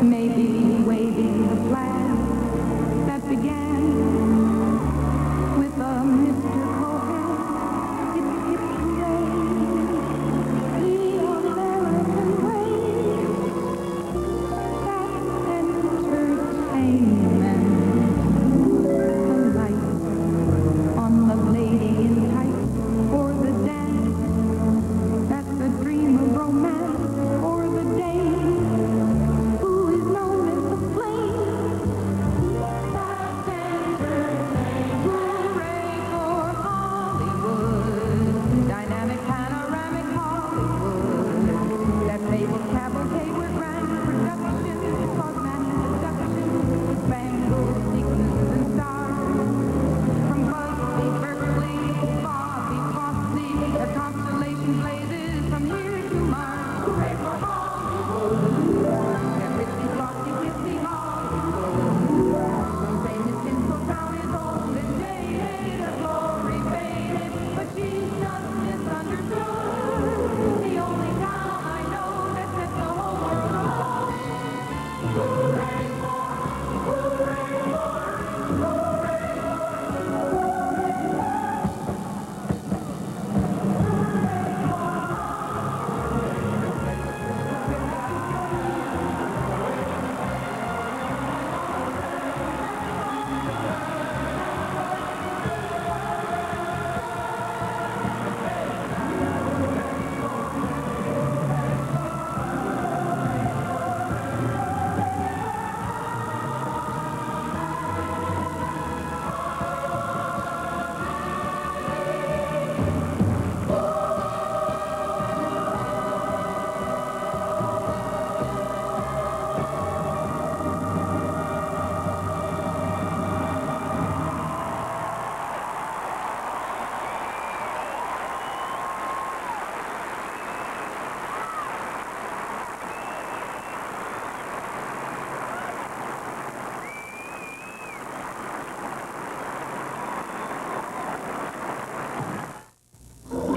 Maybe waving the flag that began with a Mr. Cohen. Hip, hip, hooray, the American way. That's entertainment. The lights on the lady in tights, or the dance. That's the dream of romance, or the day.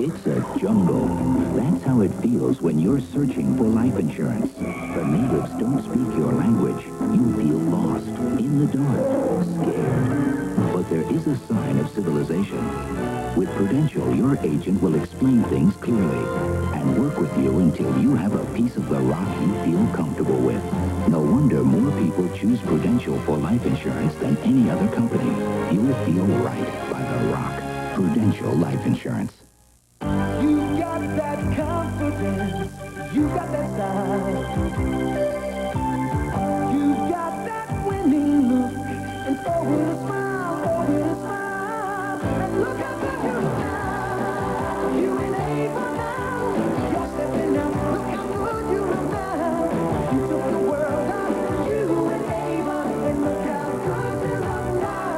It's a jungle. That's how it feels when you're searching for life insurance. The natives don't speak your language. You feel lost, in the dark, scared. But there is a sign of civilization. With Prudential, your agent will explain things clearly and work with you until you have a piece of the rock you feel comfortable with. No wonder more people choose Prudential for life insurance than any other company. You'll feel right by the rock. Prudential Life Insurance. You got that confidence, you got that style. You got that winning look, and oh, with a smile, and look how good you look now. You ain't able now, you're stepping out, look how good you look now. You took the world out, you ain't able, and look how good you look now.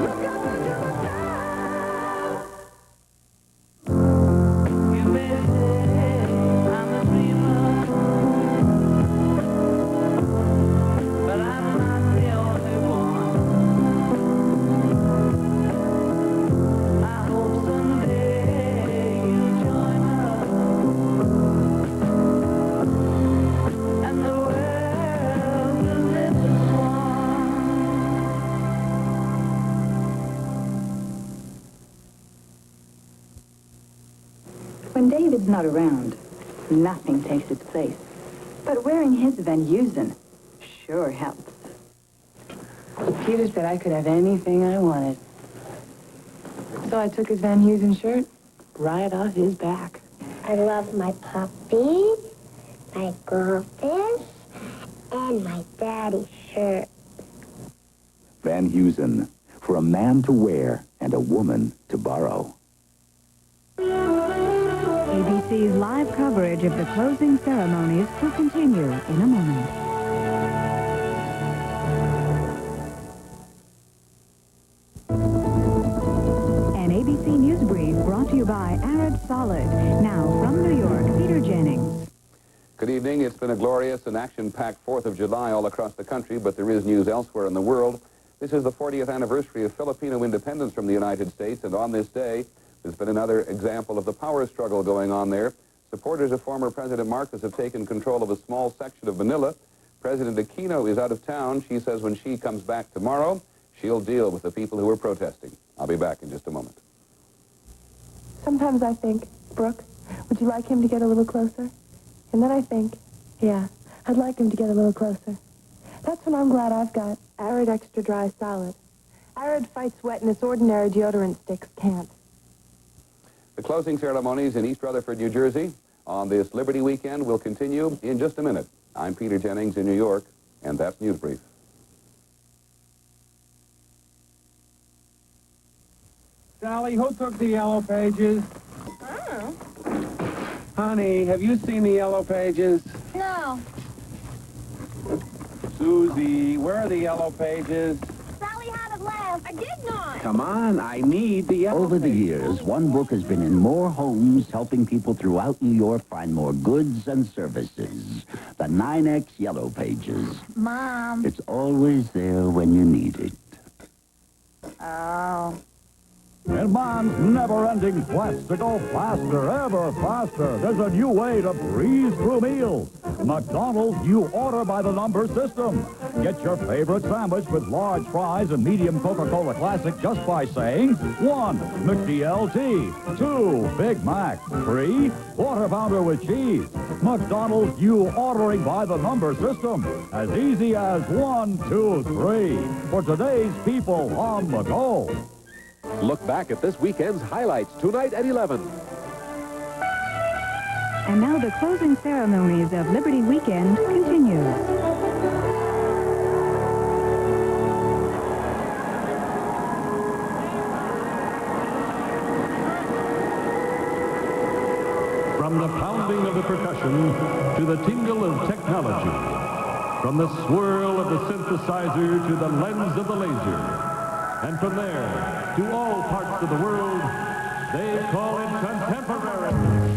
Look how good you look now. When David's not around, nothing takes its place. But wearing his Van Heusen sure helps. Peter said I could have anything I wanted. So I took his Van Heusen shirt right off his back. I love my puppies, my goldfish, and my daddy's shirt. Van Heusen, for a man to wear and a woman to borrow. ABC's live coverage of the closing ceremonies will continue in a moment. solid. Now, from New York, Peter Jennings. Good evening. It's been a glorious and action-packed 4th of July all across the country, but there is news elsewhere in the world. This is the 40th anniversary of Filipino independence from the United States, and on this day, there's been another example of the power struggle going on there. Supporters of former President Marcos have taken control of a small section of Manila. President Aquino is out of town. She says when she comes back tomorrow, she'll deal with the people who are protesting. I'll be back in just a moment. Sometimes I think, Brooke, would you like him to get a little closer? And then I think, yeah, I'd like him to get a little closer. That's when I'm glad I've got Arid Extra Dry Solid. Arid fights wetness ordinary deodorant sticks can't. The closing ceremonies in East Rutherford, New Jersey on this Liberty weekend will continue in just a minute. I'm Peter Jennings in New York, and that's News Brief. Sally, who took the yellow pages? Oh. Honey, have you seen the yellow pages? No. Susie, where are the yellow pages? Sally had it last. I did not. Come on, I need the yellow Over the pages. years, one book has been in more homes, helping people throughout New York find more goods and services. The 9X Yellow Pages. Mom. It's always there when you need it. Oh. In Mom's never-ending quest to go faster, ever faster, there's a new way to breeze through meals. McDonald's new order-by-the-number system. Get your favorite sandwich with large fries and medium Coca-Cola Classic just by saying 1, McDLT, 2, Big Mac, 3, Quarter Pounder with cheese. McDonald's new ordering-by-the-number system. As easy as 1, 2, 3. For today's people on the go. Look back at this weekend's highlights tonight at 11. And now the closing ceremonies of Liberty Weekend continue. From the pounding of the percussion to the tingle of technology, from the swirl of the synthesizer to the lens of the laser, and from there to all parts of the world, they call it contemporary.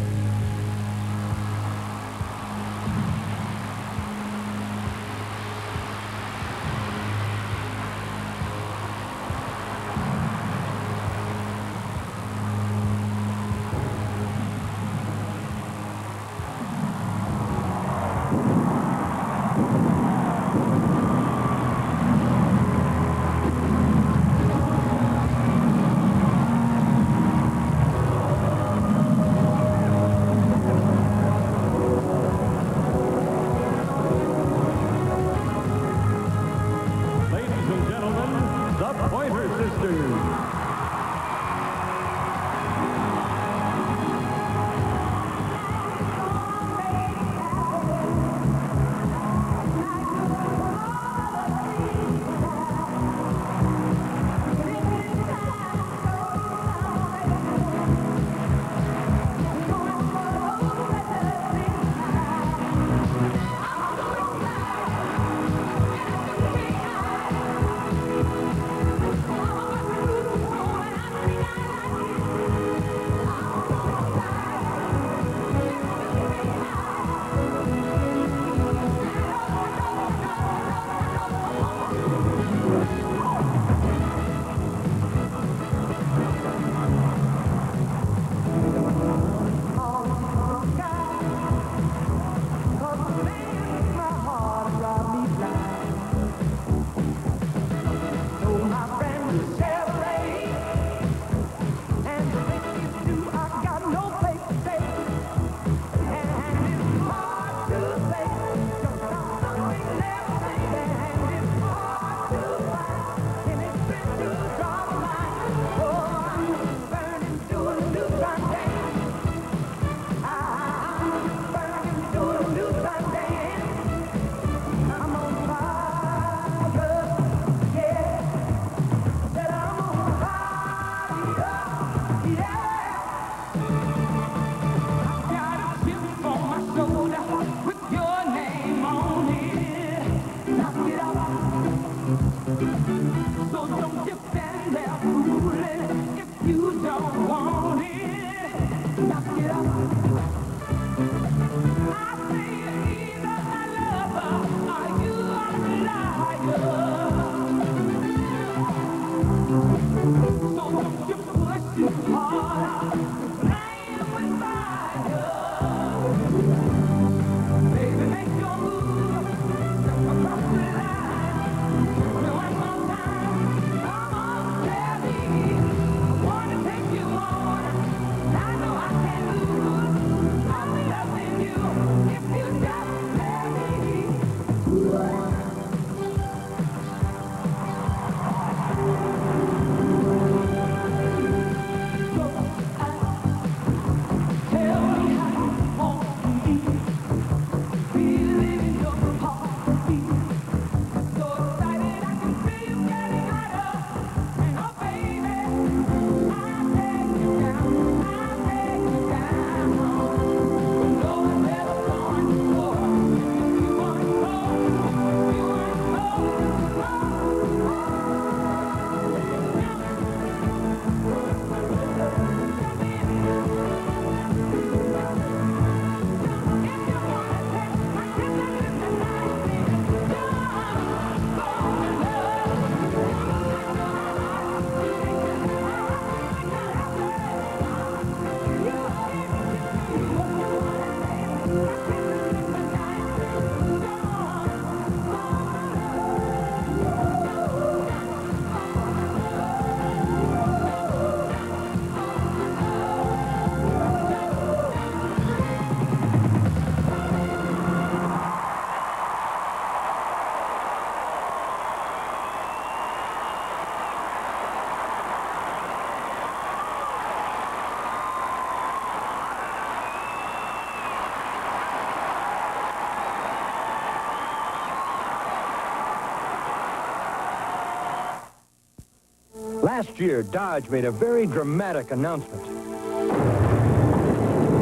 Last year, Dodge made a very dramatic announcement.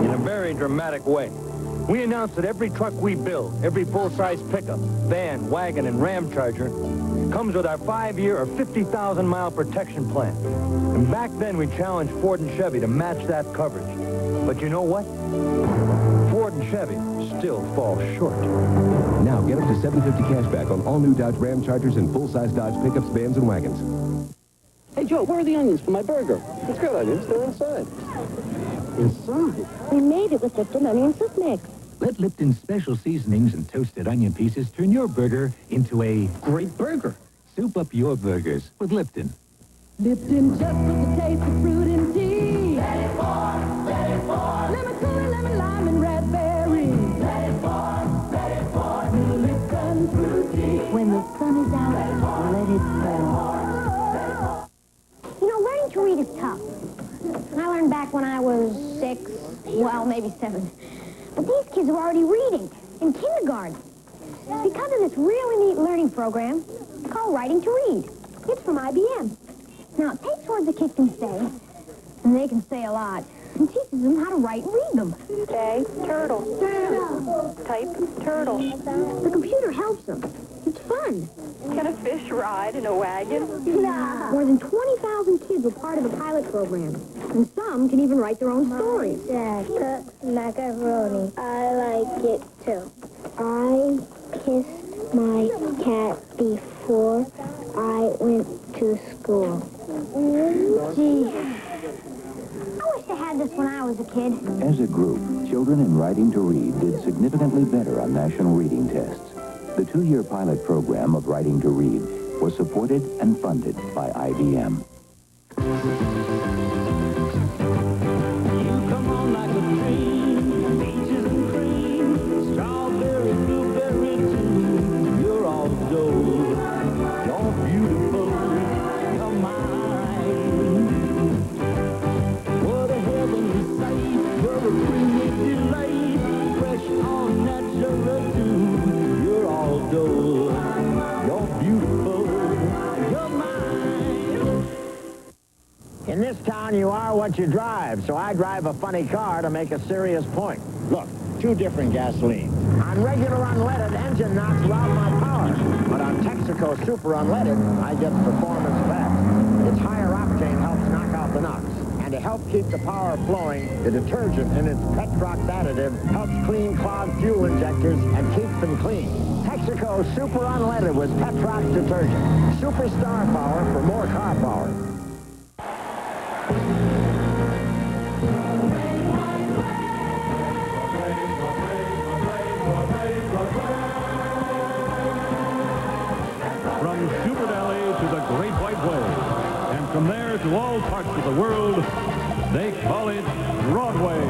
In a very dramatic way. We announced that every truck we build, every full-size pickup, van, wagon, and Ram Charger comes with our 5-year or 50,000-mile protection plan. And back then, we challenged Ford and Chevy to match that coverage. But you know what? Ford and Chevy still fall short. Now get up to $750 cash back on all new Dodge Ram Chargers and full-size Dodge pickups, vans, and wagons. Hey, Joe, where are the onions for my burger? It's got onions. They're inside. Inside? We made it with Lipton onion soup mix. Let Lipton's special seasonings and toasted onion pieces turn your burger into a great burger. Soup up your burgers with Lipton. Lipton just with the taste of fruit and tea. Let it pour, let it pour. Lemon cooler, lemon lime, and raspberry. Let it pour, let it pour. Lipton fruit tea. When the sun is out, let it pour. You know, learning to read is tough. I learned back when I was 6, well, maybe 7. But these kids are already reading in kindergarten. It's because of this really neat learning program called Writing to Read. It's from IBM. Now, it takes words a kid can say, and they can say a lot, and teaches them how to write and read them. Say, turtle. Turtle. Type, turtle. The computer helps them. It's fun. Can a fish ride in a wagon? Nah. More than 20,000 kids were part of the pilot program, and some can even write their own stories. Dad cooks macaroni. I like it too. I kissed my cat before I went to school. Gee, I wish I had this when I was a kid. As a group, children in Writing to Read did significantly better on national reading tests. The 2-year pilot program of Writing to Read was supported and funded by IBM. You come on like a dream, peaches and cream, strawberry, blueberry too. You're all gold, you're beautiful, you're mine. What a heavenly sight, you're a creamy delight, fresh all natural too. You're all gold, you're beautiful, you're mine. In this town, you are what you drive, so I drive a funny car to make a serious point. Look, 2 different gasolines. On regular unleaded, engine knocks round my power, but on Texaco Super Unleaded, I get performance back. Its higher octane helps knock out the knocks. And to help keep the power flowing, the detergent in its Petrox additive helps clean clogged fuel injectors and keep them clean. Texaco Super Unleaded with Petrox detergent. Superstar power for more car power. From Schubert Alley to the Great White Way, and from there to all parts of the world, they call it Broadway.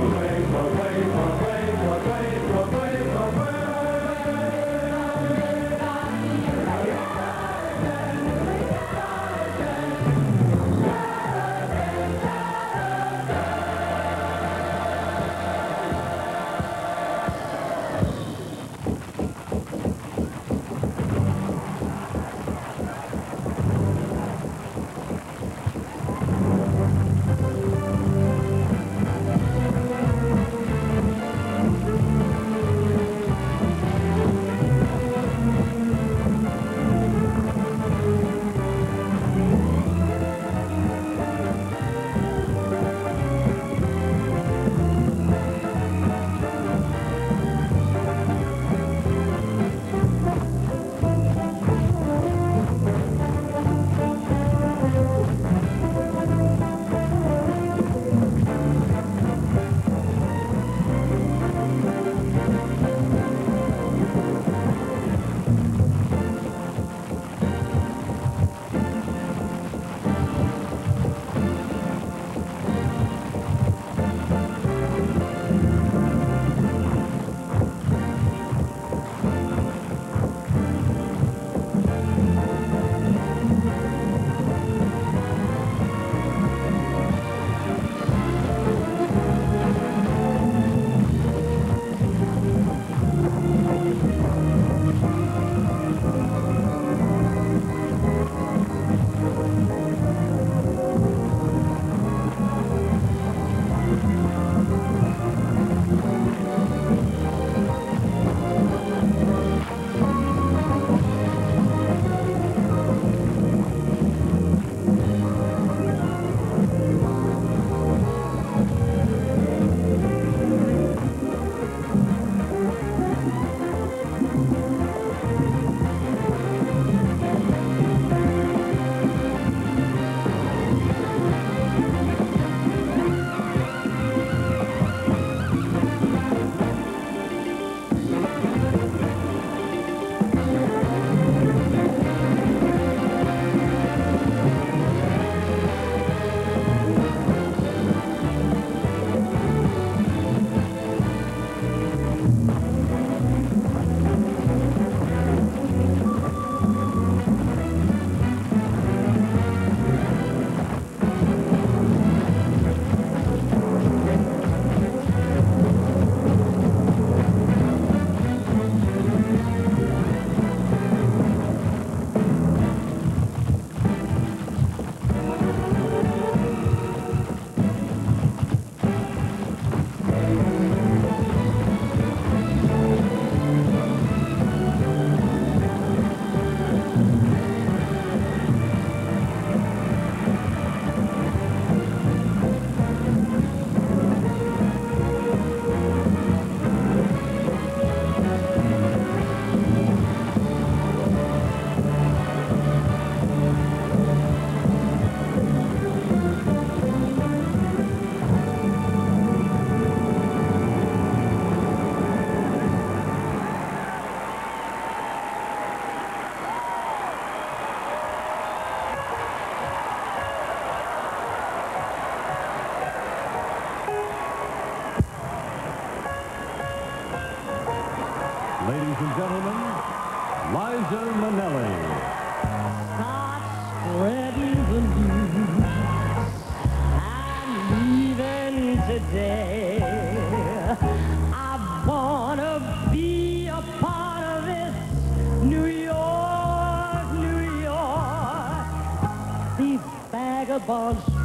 vagabond street.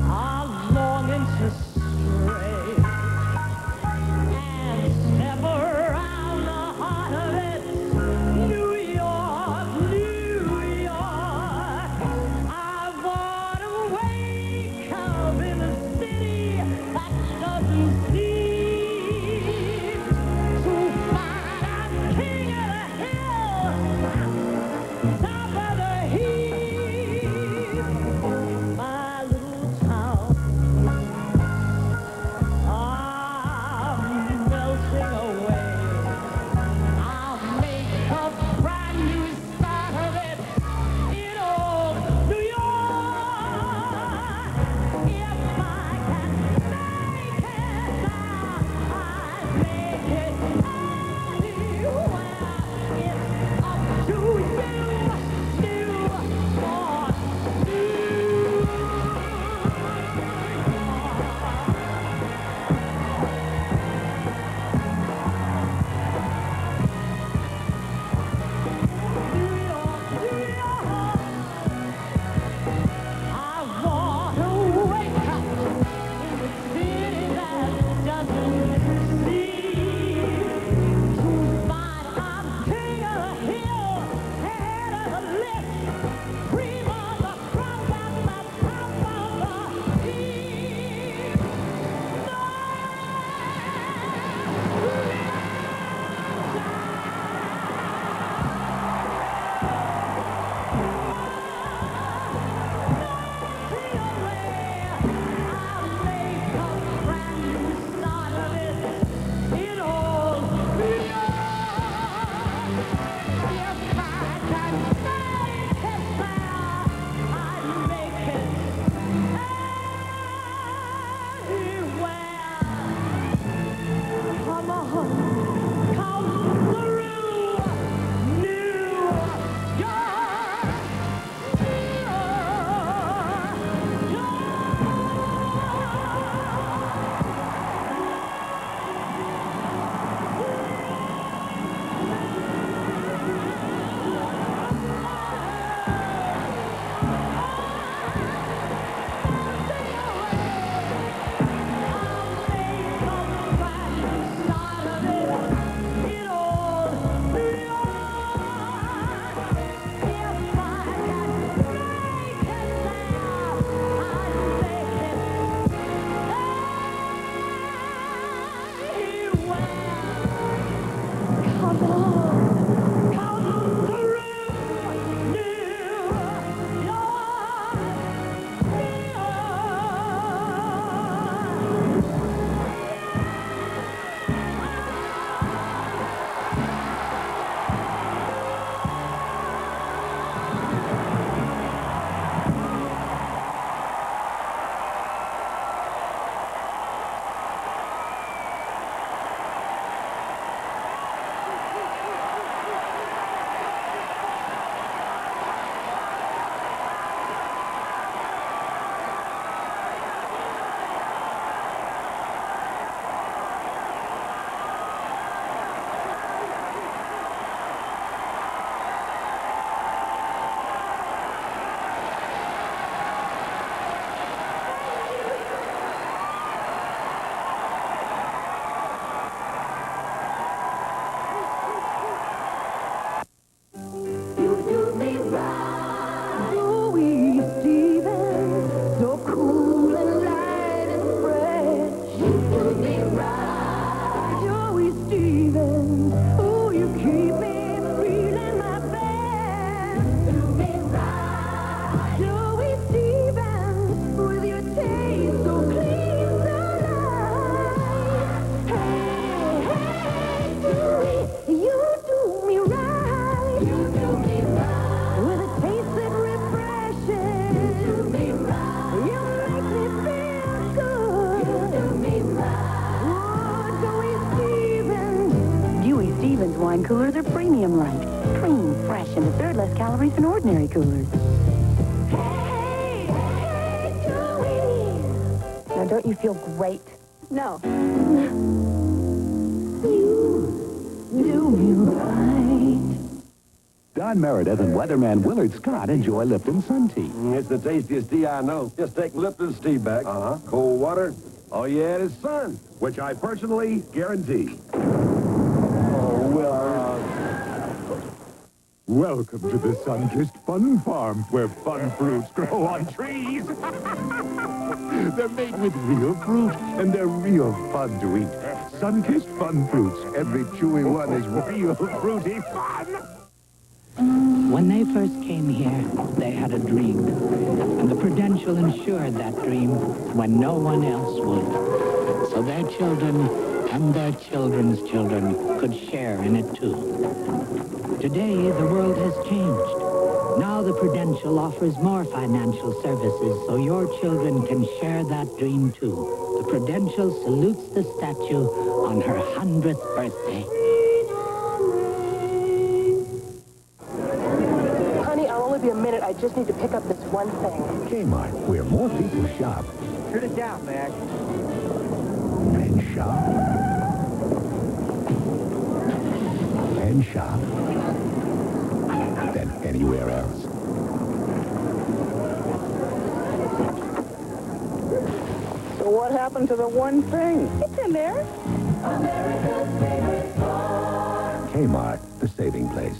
I'm longing to stray and step around the heart of it. New York, New York. I want to wake up in a city that doesn't sleep. To find I'm king of the hill, top of the heap. My little town, I'm melting away. I'll make a brand new start of it in old New York. If I can make it, I'd make it anywhere. It's up to you, New York. I want to wake up in the city that doesn't sleep. To find I'm king of the hill, head of the list, cream of the crop at the top of the heap. Come on, come through, New York. Wine coolers are premium light, clean, fresh, and a third less calories than ordinary coolers. Now, don't you feel great? No. You do me right. John Meredith and weatherman Willard Scott enjoy Lipton Sun Tea. It's the tastiest tea I know. Just take Lipton's tea bag. Cold water. All you add is sun, which I personally guarantee. Oh, Willard. Welcome to the sun-kissed fun farm, where fun fruits grow on trees. They're made with real fruit, and they're real fun to eat. Sun-kissed fun fruits. Every chewy one is real fruity fun. When they first came here, they had a dream. And the Prudential ensured that dream when no one else would. So their children and their children's children could share in it too. Today, the world has changed. Now the Prudential offers more financial services so your children can share that dream too. The Prudential salutes the statue on her 100th birthday. Honey, I'll only be a minute. I just need to pick up this one thing. Kmart, where more people shop Shoot it down, Mac. and shop and shop than anywhere else. So what happened to the one thing? It's in there. Kmart, the saving place.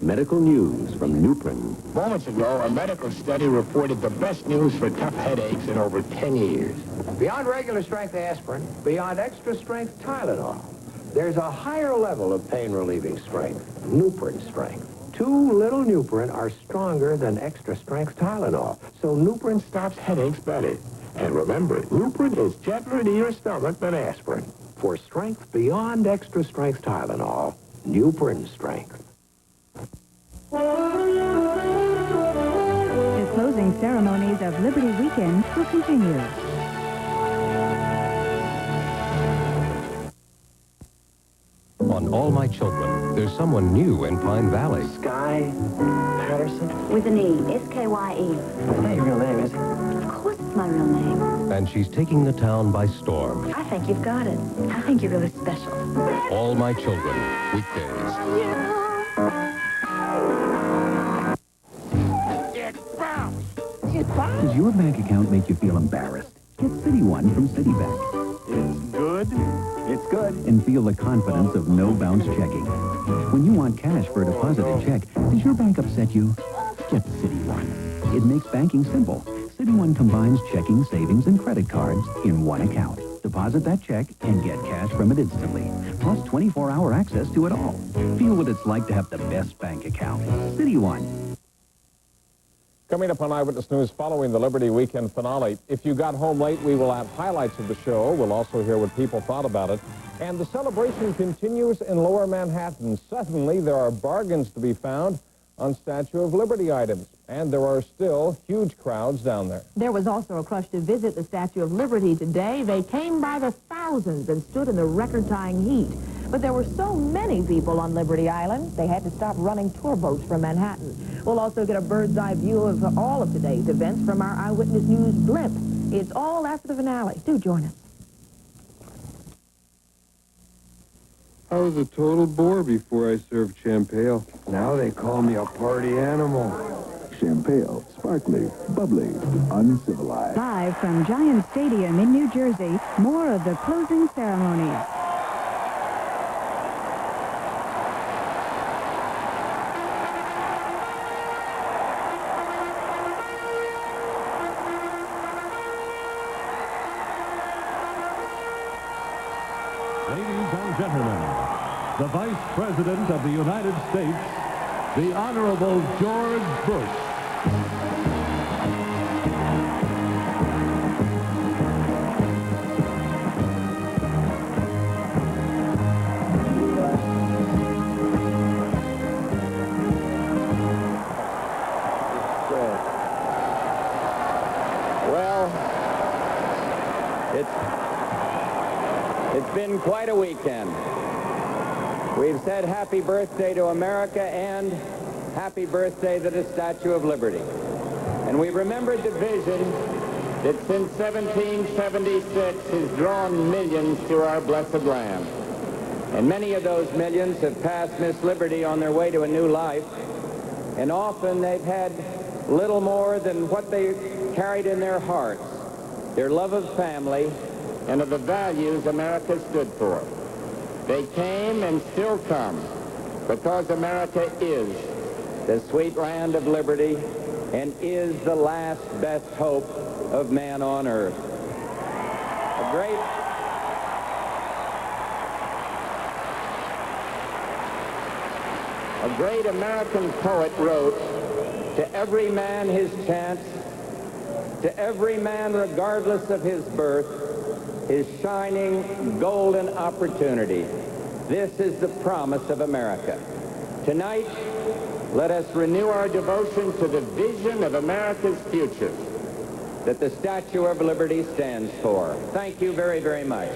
Medical news from Nuprin. Moments ago, a medical study reported the best news for tough headaches in over 10 years. Beyond regular strength aspirin, beyond extra strength Tylenol, there's a higher level of pain relieving strength, Nuprin strength. 2 little Nuprin are stronger than extra strength Tylenol, so Nuprin stops headaches better. And remember, Nuprin is gentler to your stomach than aspirin. For strength beyond extra strength Tylenol, Nuprin strength. The closing ceremonies of Liberty Weekend will continue. On All My Children, there's someone new in Pine Valley. Sky Patterson? With an E. S-K-Y-E. That's not your real name, is it? Of course it's my real name. And she's taking the town by storm. I think you've got it. I think you're really special. All My Children, weekdays. Does your bank account make you feel embarrassed? Get City One from Citibank. It's good. It's good. And feel the confidence of no-bounce checking. When you want cash for a deposited check, does your bank upset you? Get City One. It makes banking simple. City One combines checking, savings, and credit cards in one account. Deposit that check and get cash from it instantly. Plus 24-hour access to it all. Feel what it's like to have the best bank account. City One. Coming up on Eyewitness News following the Liberty Weekend finale. If you got home late, we will have highlights of the show. We'll also hear what people thought about it. And the celebration continues in Lower Manhattan. Suddenly, there are bargains to be found on Statue of Liberty items. And there are still huge crowds down there. There was also a crush to visit the Statue of Liberty today. They came by the thousands and stood in the record-tying heat. But there were so many people on Liberty Island, they had to stop running tour boats from Manhattan. We'll also get a bird's-eye view of all of today's events from our Eyewitness News blimp. It's all after the finale. Do join us. I was a total bore before I served Champale. Now they call me a party animal. Champale, sparkly, bubbly, uncivilized. Live from Giant Stadium in New Jersey, more of the closing ceremonies. Ladies and gentlemen, the Vice President of the United States, the Honorable George Bush. Well, it's been quite a weekend. We've said happy birthday to America and happy birthday to the Statue of Liberty. And we've remembered the vision that since 1776 has drawn millions to our blessed land. And many of those millions have passed Miss Liberty on their way to a new life. And often they've had little more than what they carried in their hearts, their love of family and of the values America stood for. They came and still come because America is the sweet land of liberty and is the last best hope of man on earth. A great American poet wrote, "To every man his chance, to every man regardless of his birth, his shining golden opportunity. This is the promise of America." Tonight, let us renew our devotion to the vision of America's future that the Statue of Liberty stands for. Thank you very, very much.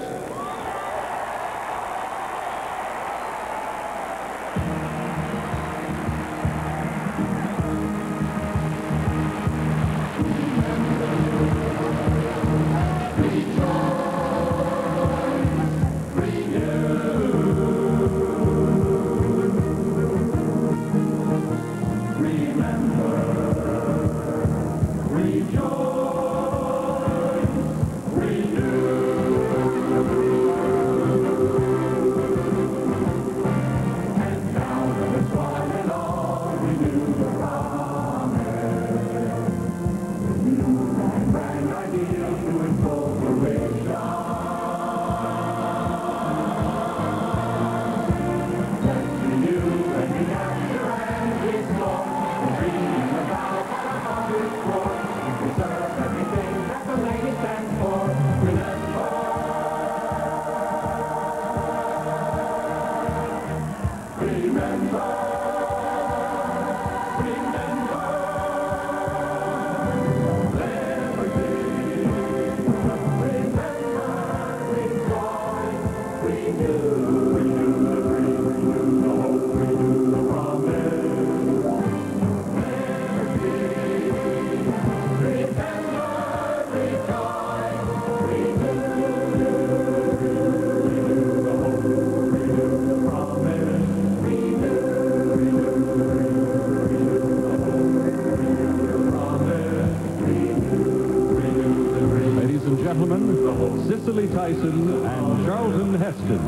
Cicely Tyson and Charlton Heston.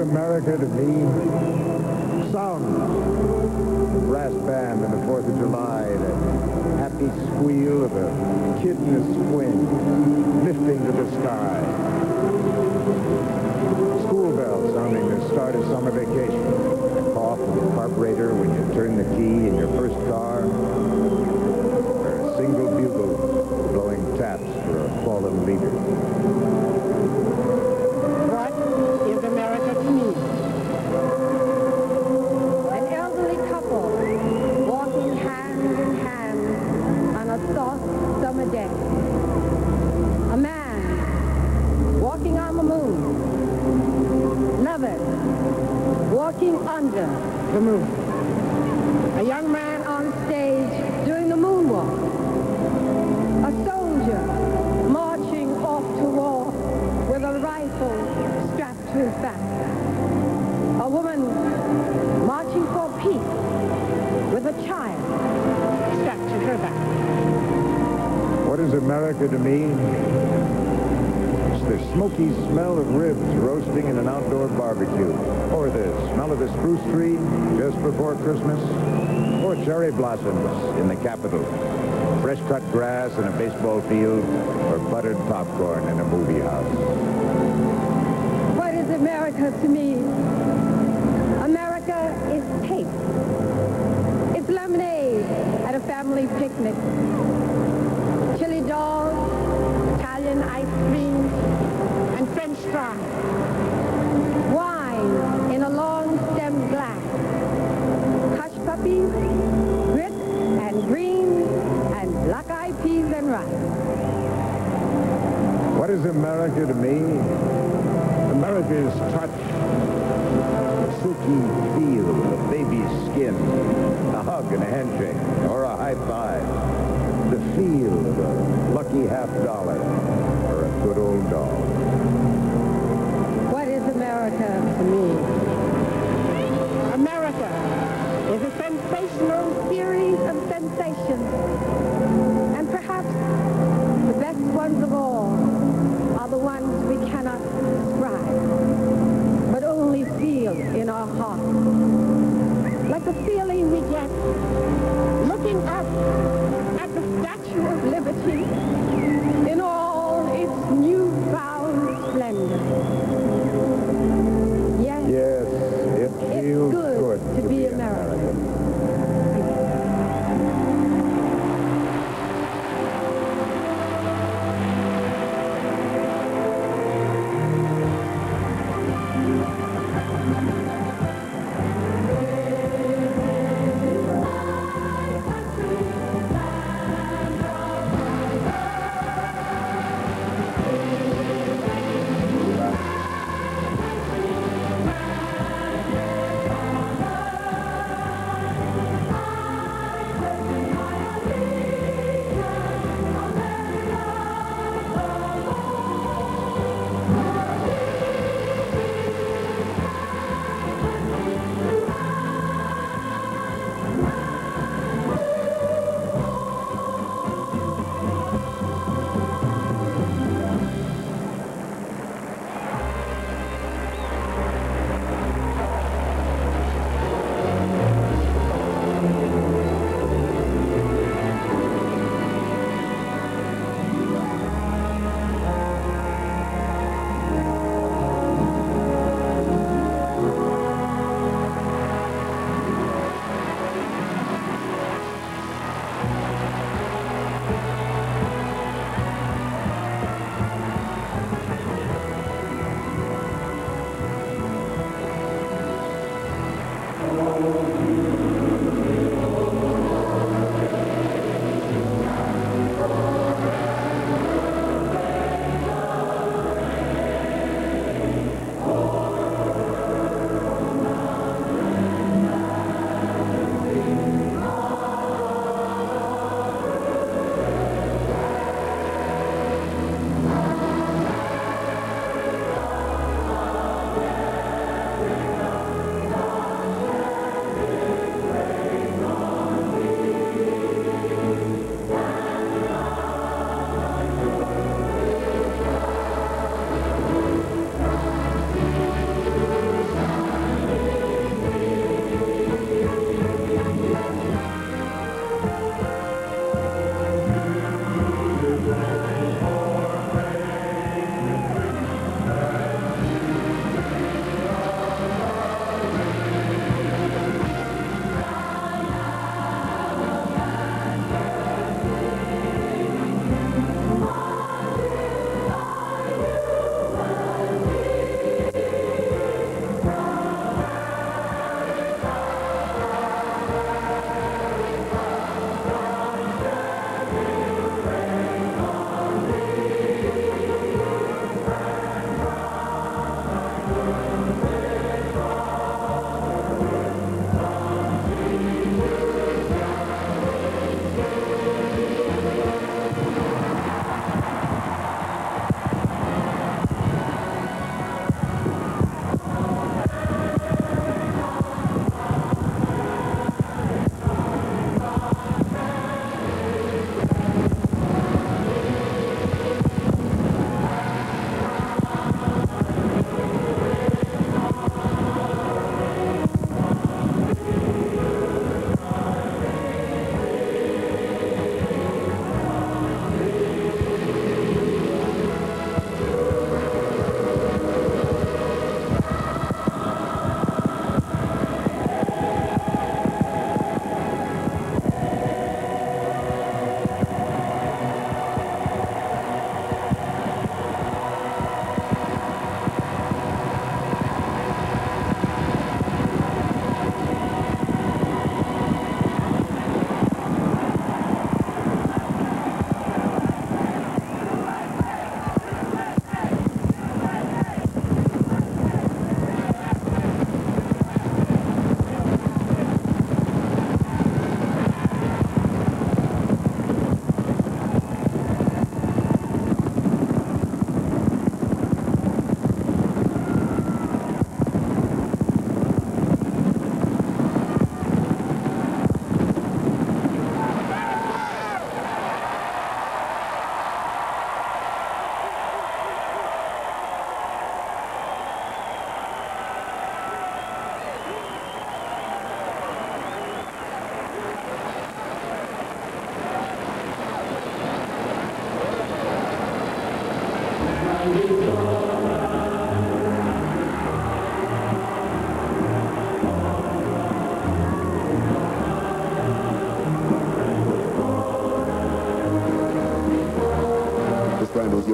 America to me? Sound. The brass band on the 4th of July, the happy squeal of a kid in a swing, lifting to the sky. School bells sounding the start of summer vacation. The cough of the carburetor when you turn the key in your first car. Or a single bugle blowing taps for a fallen leader. What is America to me? An elderly couple walking hand in hand on a soft summer day. A man walking on the moon. Lovers walking under the moon. A young man on stage doing the moonwalk. A soldier marching off to war with a rifle strapped to his back. A woman marching for peace with a child strapped to her back. What is America to me? It's the smoky smell of ribs roasting in an outdoor barbecue. Or the smell of the spruce tree just before Christmas. Or cherry blossoms in the Capitol. Fresh cut grass in a baseball field. Or buttered popcorn in a movie house. What is America to me? America is taste. It's lemonade at a family picnic. America to me, America is touch, the silky feel of a baby's skin, a hug and a handshake, or a high five, the feel of a lucky $50 or a good old dog. What is America to me? America is a sensational series of sensations. And perhaps the best ones of all are the ones we cannot describe, but only feel in our hearts. Like the feeling we get looking up at the Statue of Liberty in all its newfound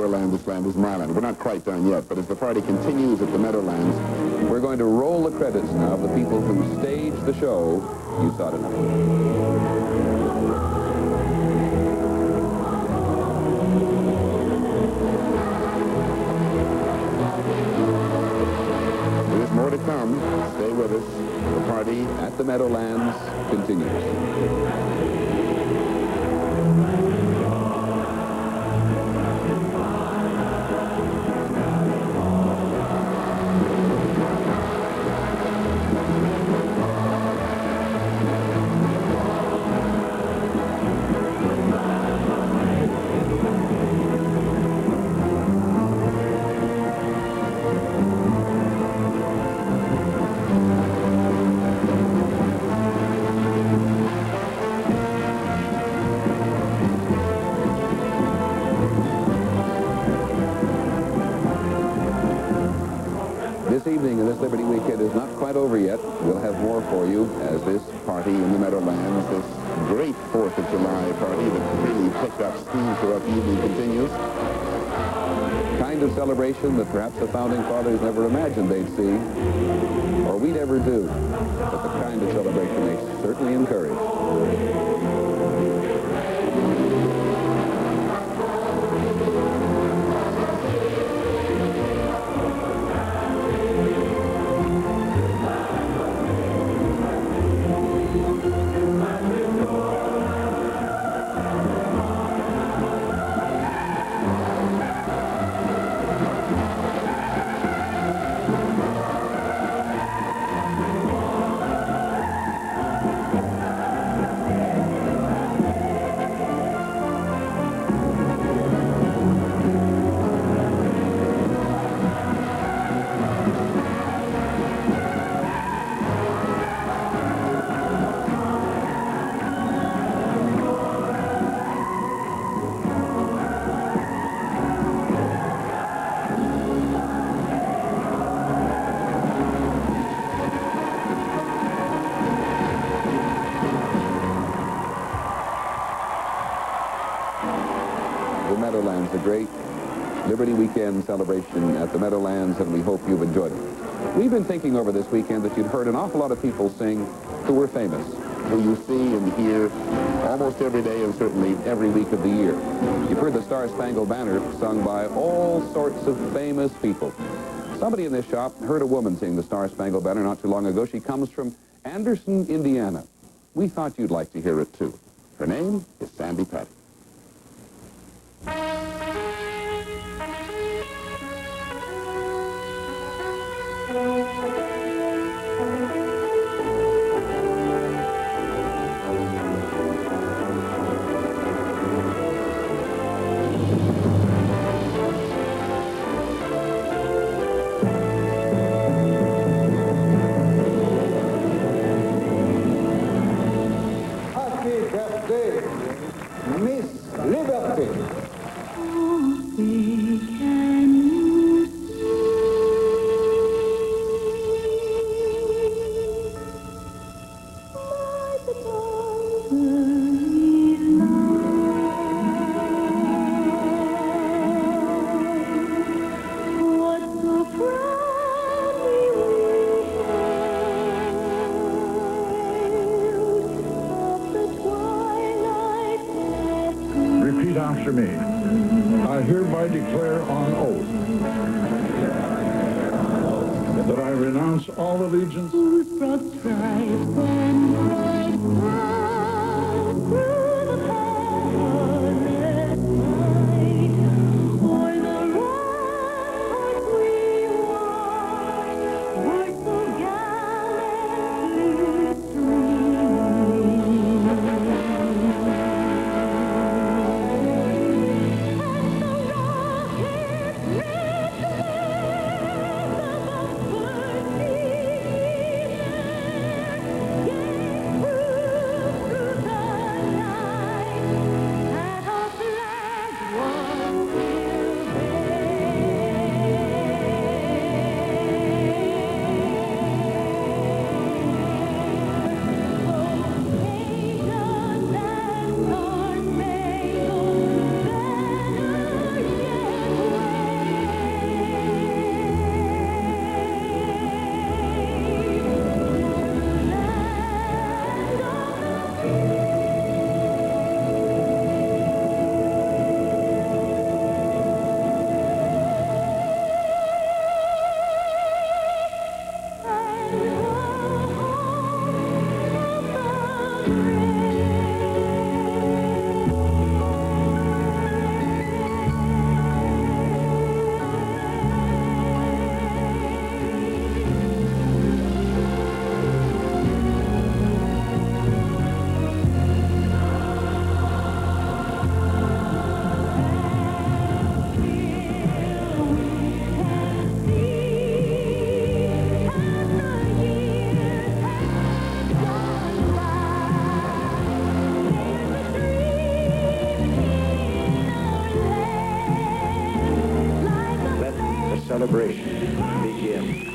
Meadowlands, this land is my land. We're not quite done yet, but as the party continues at the Meadowlands, we're going to roll the credits now of the people who staged the show you saw tonight. There's more to come. Stay with us. The party at the Meadowlands continues. This evening and this Liberty Weekend is not quite over yet. We'll have more for you as this party in the Meadowlands, this great 4th of July party that really picked up steam throughout the evening continues. Kind of celebration that perhaps the Founding Fathers never imagined they'd see, or we'd ever do, but the kind of celebration they certainly encouraged. The Meadowlands, a great Liberty Weekend celebration at the Meadowlands, and we hope you've enjoyed it. We've been thinking over this weekend that you'd heard an awful lot of people sing who were famous, who you see and hear almost every day and certainly every week of the year. You've heard the Star-Spangled Banner sung by all sorts of famous people. Somebody in this shop heard a woman sing the Star-Spangled Banner not too long ago. She comes from Anderson, Indiana. We thought you'd like to hear it, too. Her name is Sandy Patty. Happy birthday, Miss Liberty. Repeat after me. I hereby declare on oath that I renounce all allegiance celebration begin.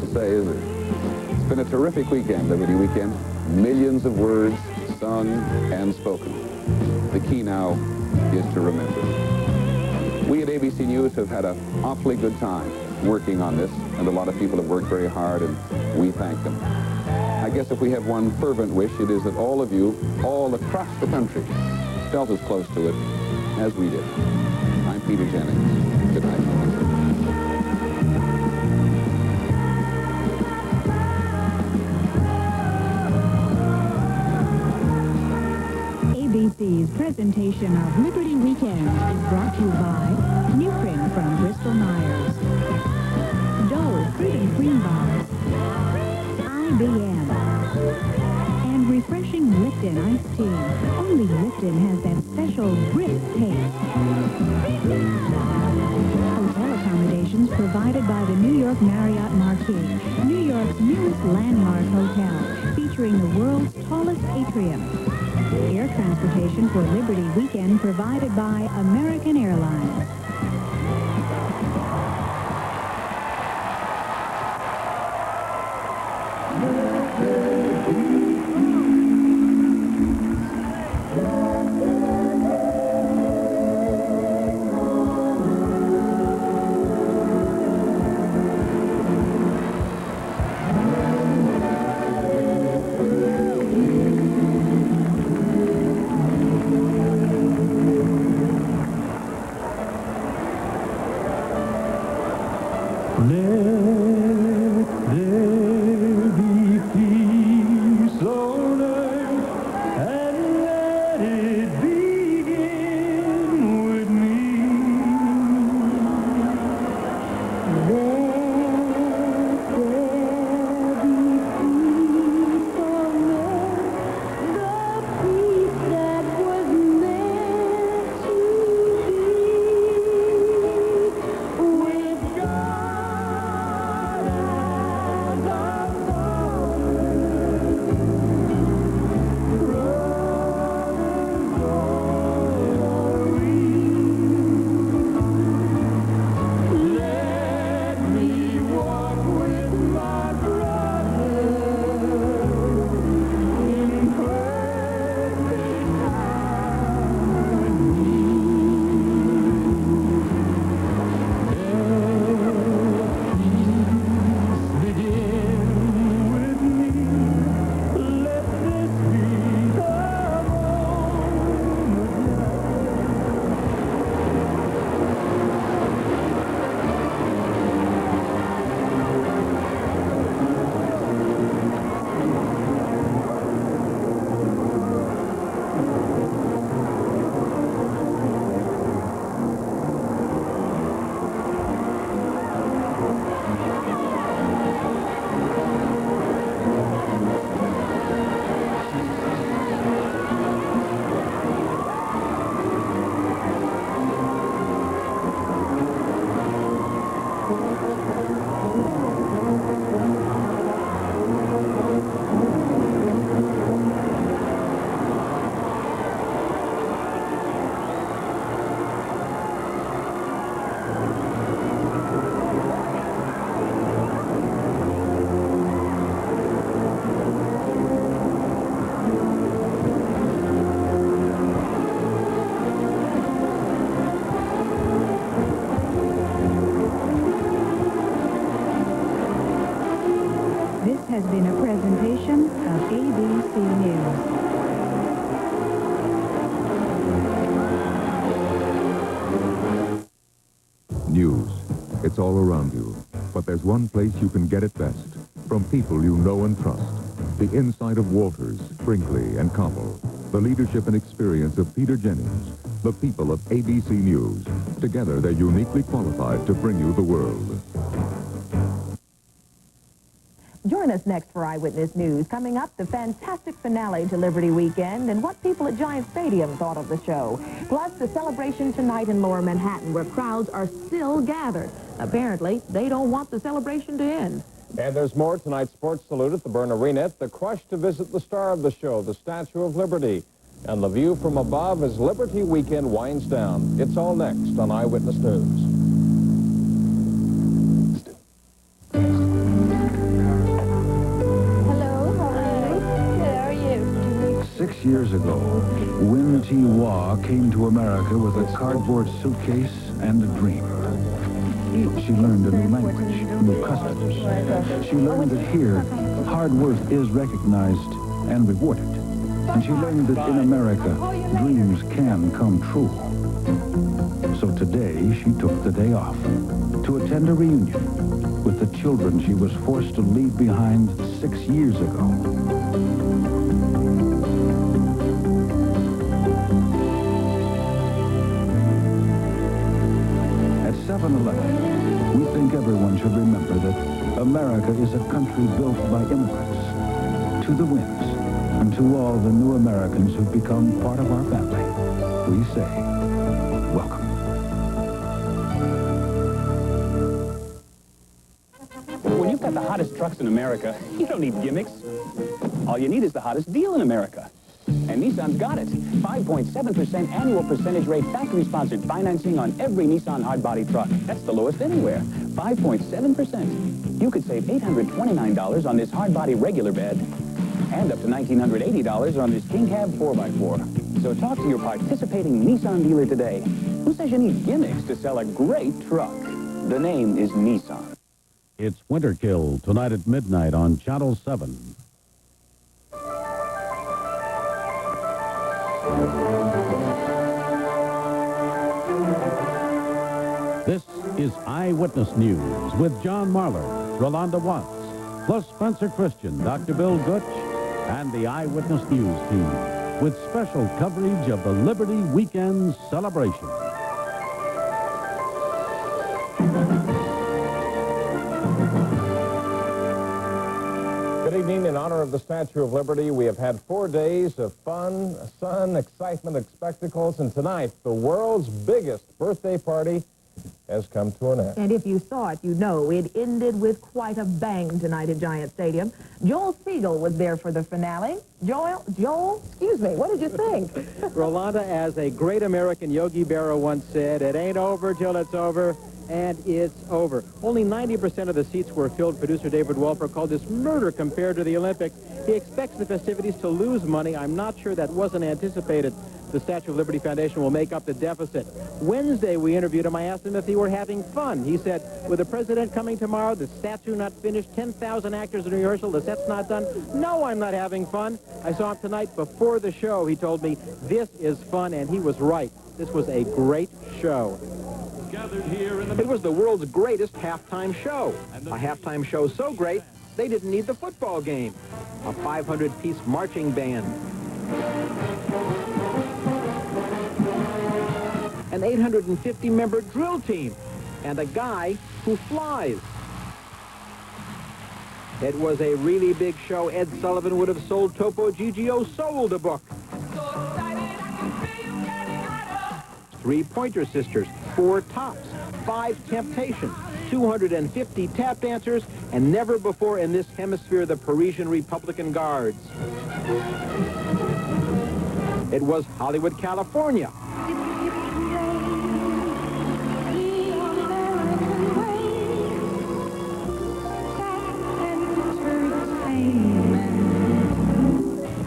To say, is it? It's been a terrific weekend, Liberty Weekend. Millions of words sung and spoken. The key now is to remember. We at ABC News have had an awfully good time working on this, and a lot of people have worked very hard, and we thank them. I guess if we have one fervent wish, it is that all of you, all across the country, felt as close to it as we did. I'm Peter Jennings. Good night. ABC's presentation of Liberty Weekend is brought to you by Newprin from Bristol Myers, Dole Fruit and Cream Bars, IBM, and refreshing Lipton iced tea. Only Lipton has that special brisk taste. Hotel accommodations provided by the New York Marriott Marquis, New York's newest landmark hotel, featuring the world's tallest atrium. Air transportation for Liberty Weekend provided by American Airlines. it's all around you. But there's one place you can get it best. From people you know and trust. The inside of Walters, Brinkley, and Koppel. The leadership and experience of Peter Jennings. The people of ABC News. Together, they're uniquely qualified to bring you the world. Join us next for Eyewitness News. Coming up, the fantastic finale to Liberty Weekend and what people at Giant Stadium thought of the show. Plus, the celebration tonight in Lower Manhattan, where crowds are still gathered. Apparently, they don't want the celebration to end. And there's more. Tonight's Sports Salute at the Byrne Arena. The crush to visit the star of the show, the Statue of Liberty. And the view from above as Liberty Weekend winds down. It's all next on Eyewitness News. Hello, how are you? 6 years ago, Win T. Wah came to America with a cardboard suitcase and a dream. She learned a new language, new customs. She learned that here, hard work is recognized and rewarded. And she learned that in America, dreams can come true. So today, she took the day off to attend a reunion with the children she was forced to leave behind 6 years ago. At 7-Eleven, we think everyone should remember that America is a country built by immigrants. To the Wins, and to all the new Americans who've become part of our family, we say, welcome. When you've got the hottest trucks in America, you don't need gimmicks. All you need is the hottest deal in America. And Nissan's got it. 5.7% annual percentage rate factory-sponsored financing on every Nissan hardbody truck. That's the lowest anywhere. 5.7%. You could save $829 on this hardbody regular bed and up to $1,980 on this King Cab 4x4. So talk to your participating Nissan dealer today. Who says you need gimmicks to sell a great truck? The name is Nissan. It's Winter Kill, tonight at midnight on Channel 7. This is Eyewitness News with John Marler, Rolanda Watts, plus Spencer Christian, Dr. Bill Gutch, and the Eyewitness News team with special coverage of the Liberty Weekend celebration. Good evening. In honor of the Statue of Liberty, we have had 4 days of fun, sun, excitement, and spectacles, and tonight, the world's biggest birthday party has come to an end. And if you saw it, you know it ended with quite a bang tonight at Giant Stadium. Joel Siegel was there for the finale. Joel, excuse me, what did you think? Rolanda, as a great American Yogi Berra once said, it ain't over till it's over, and it's over. Only 90% of the seats were filled. Producer David Wolfer called this murder compared to the Olympics. He expects the festivities to lose money. I'm not sure that wasn't anticipated. The Statue of Liberty Foundation will make up the deficit. Wednesday, we interviewed him. I asked him if he were having fun. He said, with the president coming tomorrow, the statue not finished, 10,000 actors in rehearsal, the set's not done. No, I'm not having fun. I saw him tonight before the show. He told me, this is fun, and he was right. This was a great show. It was the world's greatest halftime show. A halftime show so great, they didn't need the football game. A 500-piece marching band. An 850-member drill team. And a guy who flies. It was a really big show. Ed Sullivan would have sold Topo Gigio sold a book. 3 Pointer Sisters, 4 Tops, 5 Temptations, 250 tap dancers, and never before in this hemisphere the Parisian Republican Guards. It was Hollywood, California.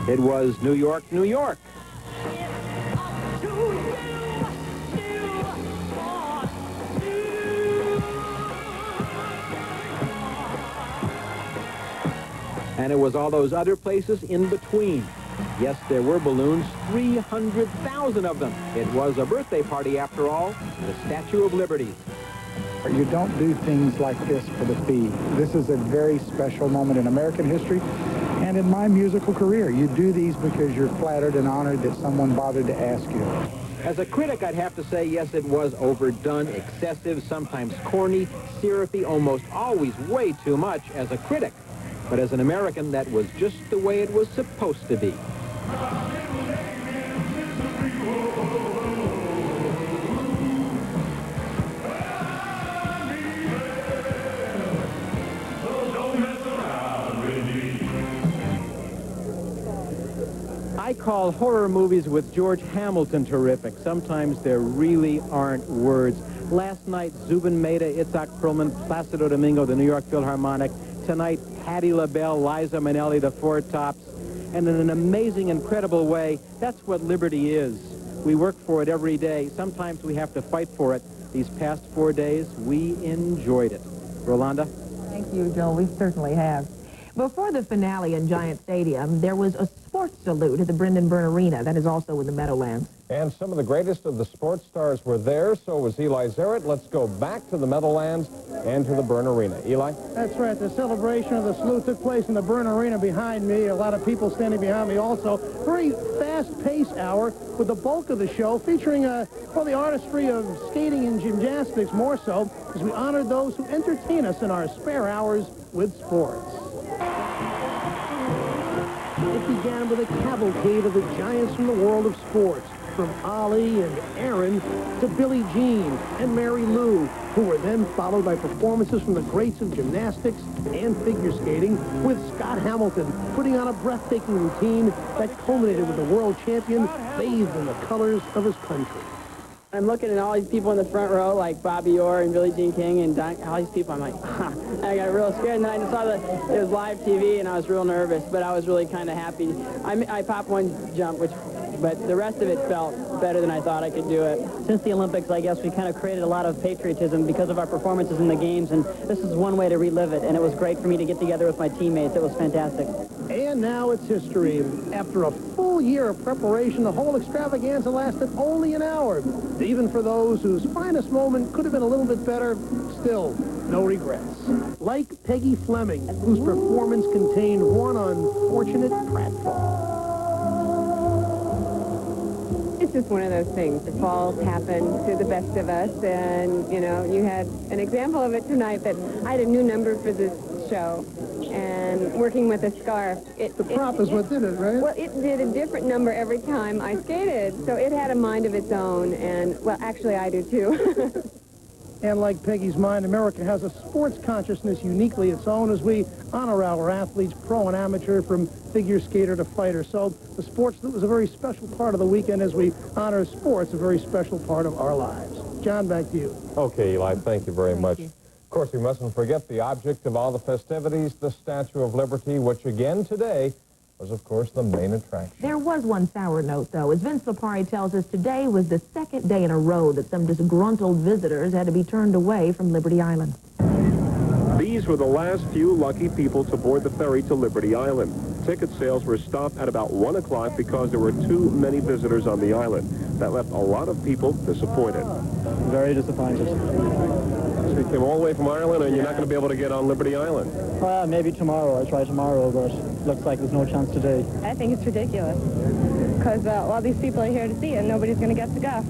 It was New York, New York. And it was all those other places in between. Yes, there were balloons, 300,000 of them. It was a birthday party, after all, the Statue of Liberty. You don't do things like this for the fee. This is a very special moment in American history and in my musical career. You do these because you're flattered and honored that someone bothered to ask you. As a critic, I'd have to say, yes, it was overdone, excessive, sometimes corny, syrupy, almost always way too much as a critic. But as an American, that was just the way it was supposed to be. I call horror movies with George Hamilton terrific. Sometimes there really aren't words. Last night, Zubin Mehta, Itzhak Perlman, Placido Domingo, the New York Philharmonic. Tonight, Patti LaBelle, Liza Minnelli, the Four Tops. And in an amazing, incredible way, that's what liberty is. We work for it every day. Sometimes we have to fight for it. These past 4 days, we enjoyed it. Rolanda? Thank you, Joel. We certainly have. Before the finale in Giant Stadium, there was a sports salute at the Brendan Byrne Arena. That is also in the Meadowlands. And some of the greatest of the sports stars were there. So was Eli Zarrett. Let's go back to the Meadowlands and to the Byrne Arena. Eli? That's right. The celebration of the salute took place in the Byrne Arena behind me. A lot of people standing behind me also. Very fast-paced hour with the bulk of the show featuring, well, the artistry of skating and gymnastics more so, as we honored those who entertain us in our spare hours with sports. It began with a cavalcade of the giants from the world of sports, from Ali and Aaron to Billie Jean and Mary Lou, who were then followed by performances from the greats of gymnastics and figure skating, with Scott Hamilton putting on a breathtaking routine that culminated with the world champion bathed in the colors of his country. I'm looking at all these people in the front row, like Bobby Orr and Billie Jean King and all these people. I'm like, I got real scared. And then I just saw that it was live TV, and I was real nervous, but I was really kind of happy. I popped one jump, but the rest of it felt better than I thought I could do it. Since the Olympics, I guess we kind of created a lot of patriotism because of our performances in the games, and this is one way to relive it, and it was great for me to get together with my teammates. It was fantastic. And now it's history. After a full year of preparation, the whole extravaganza lasted only an hour. Even for those whose finest moment could have been a little bit better, still, no regrets. Like Peggy Fleming, whose performance contained one unfortunate pratfall. It's just one of those things. The falls happen to the best of us, and, you know, you had an example of it tonight that I had a new number for this show, and working with a scarf. The prop is what did it, right? Well, it did a different number every time I skated, so it had a mind of its own, and, well, actually I do too. And like Peggy's mind, America has a sports consciousness uniquely its own as we honor our athletes, pro and amateur, from figure skater to fighter. So the sports was a very special part of the weekend as we honor sports, a very special part of our lives. John, back to you. Okay, Eli, thank you very much. Of course, we mustn't forget the object of all the festivities, the Statue of Liberty, which again today was, of course, the main attraction. There was one sour note, though. As Vince Lipari tells us, today was the second day in a row that some disgruntled visitors had to be turned away from Liberty Island. These were the last few lucky people to board the ferry to Liberty Island. Ticket sales were stopped at about 1 o'clock because there were too many visitors on the island. That left a lot of people disappointed. Very disappointed. So you came all the way from Ireland, and you're not going to be able to get on Liberty Island? Maybe tomorrow. I'll try tomorrow, but looks like there's no chance today. I think it's ridiculous, because all these people are here to see it, and nobody's going to get to go.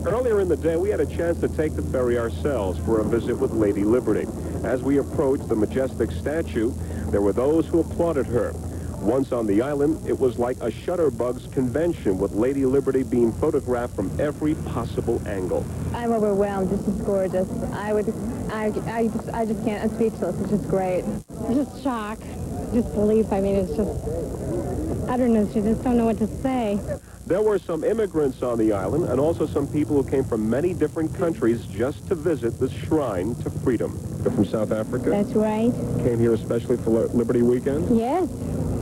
Earlier in the day, we had a chance to take the ferry ourselves for a visit with Lady Liberty. As we approached the majestic statue, there were those who applauded her. Once on the island, it was like a Shutterbugs convention with Lady Liberty being photographed from every possible angle. I'm overwhelmed. This is gorgeous. I just can't. I'm speechless. It's just great. Just shock, disbelief. I mean, it's just utterness. You just don't know what to say. There were some immigrants on the island and also some people who came from many different countries just to visit this shrine to freedom. You're from South Africa? That's right. Came here especially for Liberty Weekend? Yes.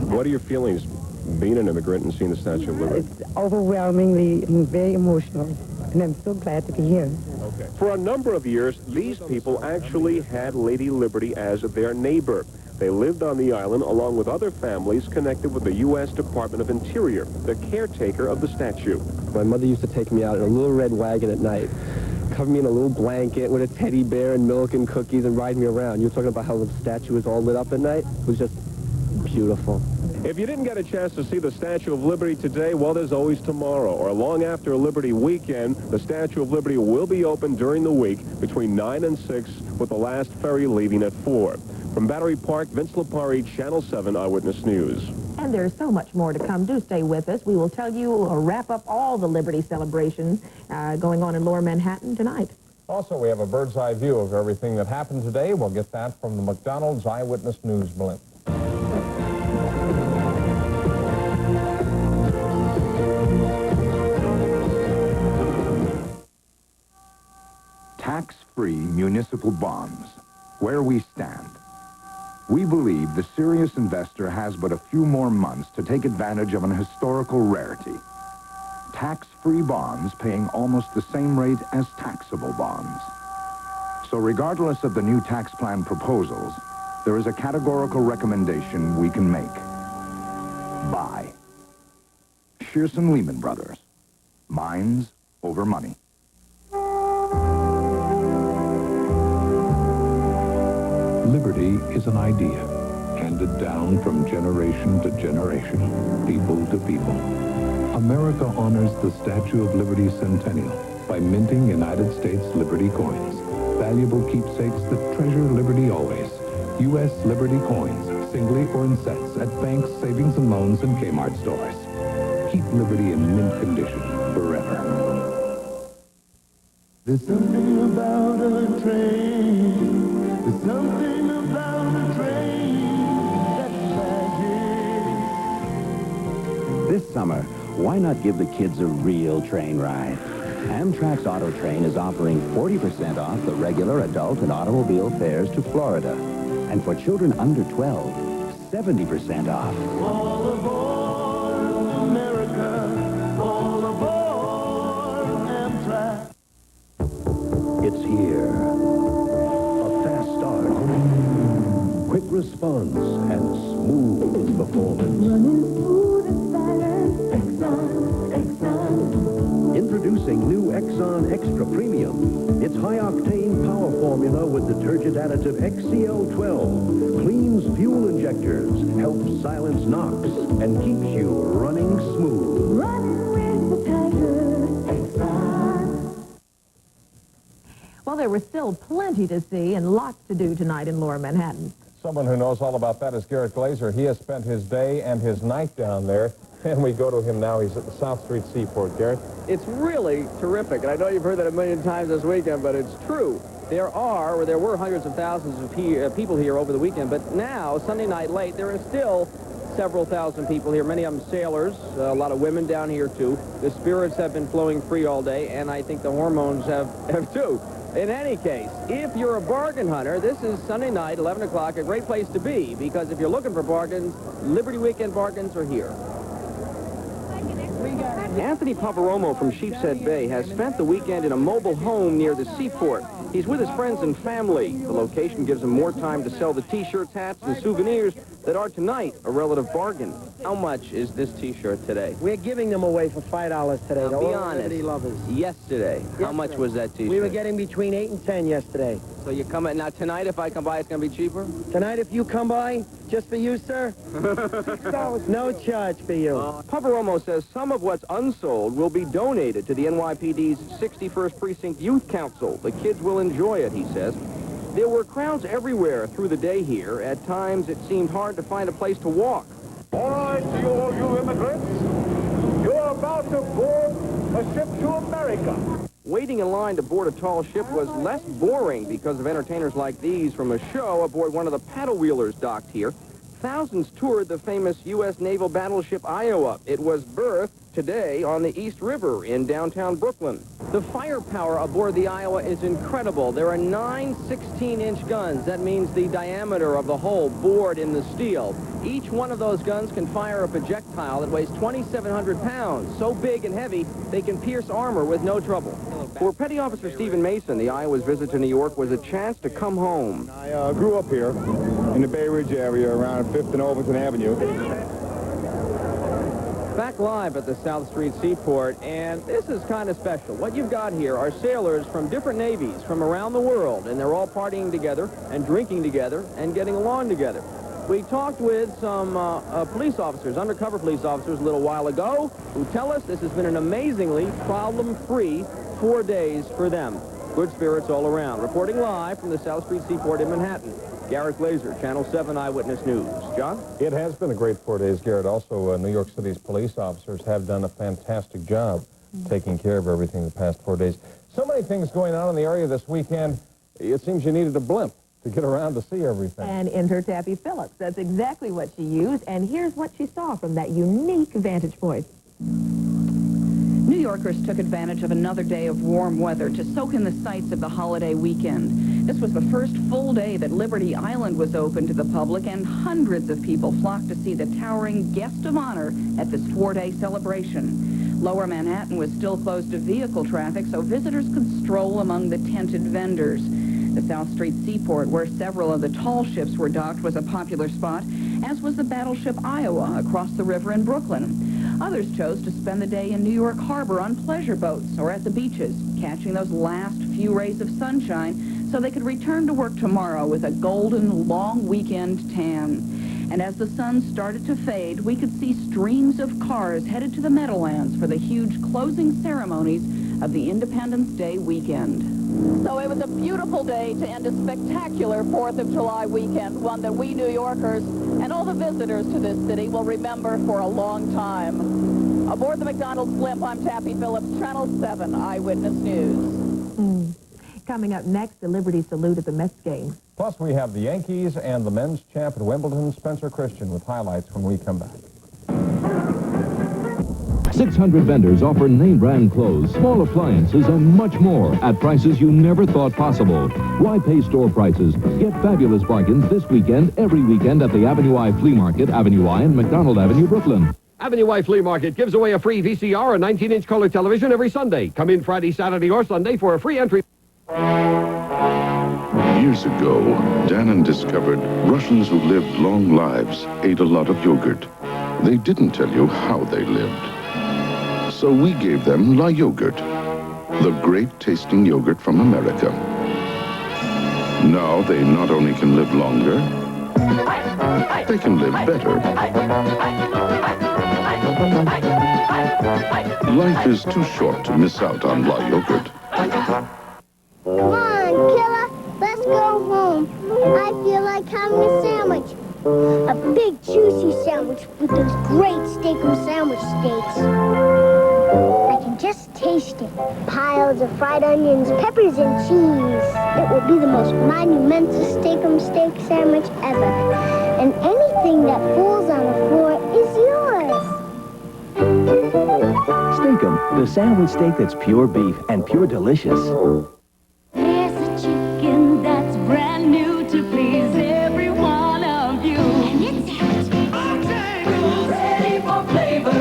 What are your feelings being an immigrant and seeing the Statue of Liberty? It's overwhelmingly and very emotional, and I'm so glad to be here. Okay. For a number of years, these people actually had Lady Liberty as their neighbor. They lived on the island along with other families connected with the U.S. Department of Interior, the caretaker of the statue. My mother used to take me out in a little red wagon at night, cover me in a little blanket with a teddy bear and milk and cookies and ride me around. You were talking about how the statue was all lit up at night. It was just beautiful. If you didn't get a chance to see the Statue of Liberty today, well, there's always tomorrow, or long after Liberty weekend. The Statue of Liberty will be open during the week between 9 and 6, with the last ferry leaving at 4. From Battery Park, Vince Lipari, Channel 7 Eyewitness News. And there's so much more to come. Do stay with us. We will tell you or wrap up all the Liberty celebrations going on in Lower Manhattan tonight. Also, we have a bird's eye view of everything that happened today. We'll get that from the McDonald's Eyewitness News blimp. Tax-free municipal bonds, where we stand. We believe the serious investor has but a few more months to take advantage of an historical rarity. Tax-free bonds paying almost the same rate as taxable bonds. So regardless of the new tax plan proposals, there is a categorical recommendation we can make. Buy. Shearson Lehman Brothers. Minds over money. Liberty is an idea, handed down from generation to generation, people to people. America honors the Statue of Liberty centennial by minting United States Liberty coins, valuable keepsakes that treasure liberty always. U.S. Liberty coins, singly or in sets, at banks, savings and loans, and Kmart stores. Keep Liberty in mint condition forever. There's something about a train. There's something about a train that's magic. This summer, why not give the kids a real train ride? Amtrak's Auto Train is offering 40% off the regular adult and automobile fares to Florida. And for children under 12, 70% off. All aboard America, all aboard Amtrak. It's here. A fast start, quick response, and smooth performance. Running smooth and silent, Exxon. Introducing new Exxon Extra Premium. Its high-octane power formula with detergent additive XCL12 cleans fuel injectors, helps silence knocks, and keeps you running smooth. Running with the Tigers, Exxon. Well, there was still plenty to see and lots to do tonight in Lower Manhattan. Someone who knows all about that is Garrett Glazer. He has spent his day and his night down there, and we go to him now. He's at the South Street Seaport. Garrett? It's really terrific, and I know you've heard that a million times this weekend, but it's true. There were hundreds of thousands of people here over the weekend, but now, Sunday night late, there are still several thousand people here, many of them sailors, a lot of women down here, too. The spirits have been flowing free all day, and I think the hormones have too. In any case, if you're a bargain hunter, this is Sunday night, 11 o'clock, a great place to be, because if you're looking for bargains, Liberty Weekend bargains are here. Anthony Paparomo from Sheepshead Bay has spent the weekend in a mobile home near the seaport. He's with his friends and family. The location gives him more time to sell the T-shirts, hats, and souvenirs that are tonight a relative bargain. How much is this T-shirt today? We're giving them away for $5 today. Now, to be all honest. Liberty lovers. Yesterday, how much was that T-shirt? We were getting between 8 and 10 yesterday. So you come in now tonight. If I come by, it's going to be cheaper. Tonight, if you come by, just for you, sir, $6. No charge for you. Paparomo says some of what's unsold will be donated to the NYPD's 61st Precinct Youth Council. The kids will enjoy it, he says. There were crowds everywhere through the day here. At times, it seemed hard to find a place to walk. All right, to all you immigrants, you're about to board a ship to America. Waiting in line to board a tall ship was less boring because of entertainers like these from a show aboard one of the paddle wheelers docked here. Thousands toured the famous U.S. naval battleship Iowa. It was berthed today on the East River in downtown Brooklyn. The firepower aboard the Iowa is incredible. There are 9 16-inch guns. That means the diameter of the hull bored in the steel. Each one of those guns can fire a projectile that weighs 2,700 pounds. So big and heavy, they can pierce armor with no trouble. For Petty Officer Stephen Mason, the Iowa's visit to New York was a chance to come home. I grew up here in the Bay Ridge area around 5th and Overton Avenue. Back live at the South Street Seaport, and this is kind of special. What you've got here are sailors from different navies from around the world, and they're all partying together and drinking together and getting along together. We talked with some police officers, undercover police officers, a little while ago, who tell us this has been an amazingly problem-free 4 days for them. Good spirits all around. Reporting live from the South Street Seaport in Manhattan, Garrett Glazer, Channel 7 Eyewitness News. John? It has been a great 4 days, Garrett. Also, New York City's police officers have done a fantastic job taking care of everything the past 4 days. So many things going on in the area this weekend, it seems you needed a blimp to get around to see everything. And enter Taffy Phillips. That's exactly what she used, and here's what she saw from that unique vantage point. New Yorkers took advantage of another day of warm weather to soak in the sights of the holiday weekend. This was the first full day that Liberty Island was open to the public, and hundreds of people flocked to see the towering guest of honor at this 4-day celebration. Lower Manhattan was still closed to vehicle traffic, so visitors could stroll among the tented vendors. The South Street Seaport, where several of the tall ships were docked, was a popular spot, as was the battleship Iowa across the river in Brooklyn. Others chose to spend the day in New York Harbor on pleasure boats or at the beaches, catching those last few rays of sunshine so they could return to work tomorrow with a golden, long weekend tan. And as the sun started to fade, we could see streams of cars headed to the Meadowlands for the huge closing ceremonies of the Independence Day weekend. So it was a beautiful day to end a spectacular 4th of July weekend, one that we New Yorkers and all the visitors to this city will remember for a long time. Aboard the McDonald's blimp, I'm Taffy Phillips, Channel 7 Eyewitness News. Coming up next, the Liberty salute at the Mets game. Plus, we have the Yankees and the men's champ at Wimbledon, Spencer Christian, with highlights when we come back. 600 vendors offer name-brand clothes, small appliances, and much more at prices you never thought possible. Why pay store prices? Get fabulous bargains this weekend, every weekend at the Avenue I Flea Market, Avenue I, and McDonald Avenue, Brooklyn. Avenue I Flea Market gives away a free VCR or 19-inch color television every Sunday. Come in Friday, Saturday, or Sunday for a free entry. Years ago, Dannon discovered Russians who lived long lives ate a lot of yogurt. They didn't tell you how they lived. So we gave them La Yogurt, the great-tasting yogurt from America. Now they not only can live longer, they can live better. Life is too short to miss out on La Yogurt. Come on, killer, let's go home. I feel like having a sandwich. A big, juicy sandwich with those great Steak'em sandwich steaks. I can just taste it. Piles of fried onions, peppers, and cheese. It will be the most monumental Steak'em steak sandwich ever. And anything that falls on the floor is yours. Steak'em, the sandwich steak that's pure beef and pure delicious. There's a chicken that's brand new to please every one of you. And it's ready for flavor.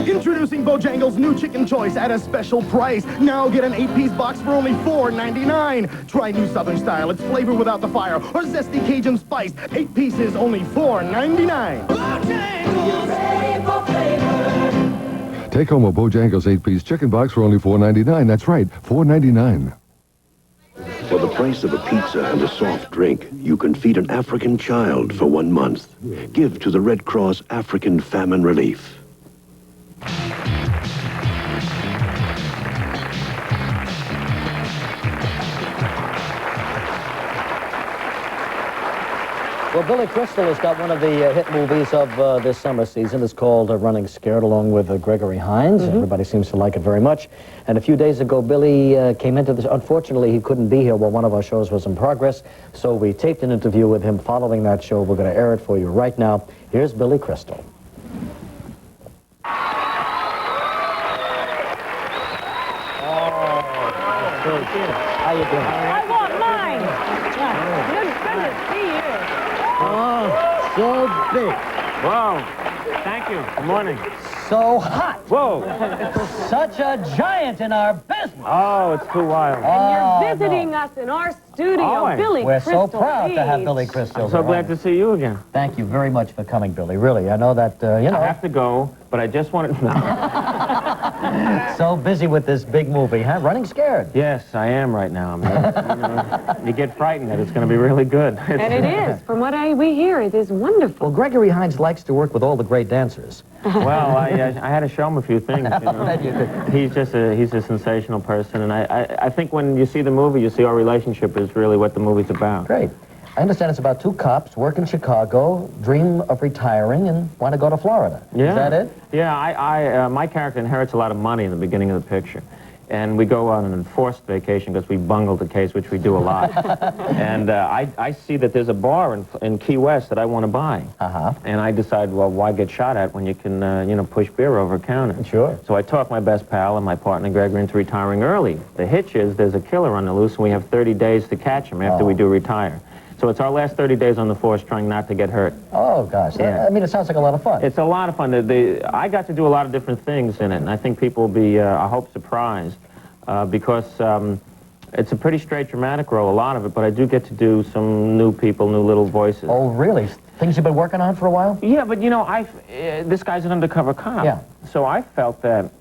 Introducing Bojangles' new chicken choice at a special price. Now get an 8-piece box for only $4.99. Try new Southern style. It's flavor without the fire. Or zesty Cajun spice. 8 pieces, only $4.99. Bojangles, ready for flavor. Take home a Bojangles 8-piece chicken box for only $4.99. That's right, $4.99. For the price of a pizza and a soft drink, you can feed an African child for 1 month. Give to the Red Cross African Famine Relief. Well, Billy Crystal has got one of the hit movies of this summer season. It's called Running Scared, along with Gregory Hines. Everybody seems to like it very much. And a few days ago, Billy came into this. Unfortunately, he couldn't be here while one of our shows was in progress, so we taped an interview with him following that show. We're going to air it for you right now. Here's Billy Crystal. How you doing? I want mine. Good to see you. Oh, so big. Wow. Thank you. Good morning. So hot. Whoa. Such a giant in our business. Oh, it's too wild. And you're visiting us in our studio, Billy We're Crystal. so proud to have Billy Crystal. I'm so glad to see you again. Thank you very much for coming, Billy. Really, I know that, you know. I have to go, but I just wanted... So busy with this big movie, huh? Running Scared. Yes, I am right now. You get frightened that it's going to be really good. And it is. From what we hear, it is wonderful. Well, Gregory Hines likes to work with all the great dancers. Well, I had to show him a few things. He's a sensational person, and I think when you see the movie, you see our relationship is really what the movie's about. Great. I understand it's about two cops work in Chicago, dream of retiring, and want to go to Florida. Yeah. Is that it? Yeah, my character inherits a lot of money in the beginning of the picture. And we go on an enforced vacation because we bungled the case, which we do a lot. And I see that there's a bar in Key West that I want to buy. And I decide, well, why get shot at when you can, push beer over a counter? Sure. So I talk my best pal and my partner Gregory into retiring early. The hitch is there's a killer on the loose, and we have 30 days to catch him after we do retire. So it's our last 30 days on the force trying not to get hurt. Oh, gosh. Yeah. I mean, it sounds like a lot of fun. It's a lot of fun. I got to do a lot of different things in it, and I think people will be, I hope, surprised because it's a pretty straight dramatic role, a lot of it, but I do get to do some new people, new little voices. Oh, really? Things you've been working on for a while? Yeah, but, this guy's an undercover cop. Yeah. So I felt that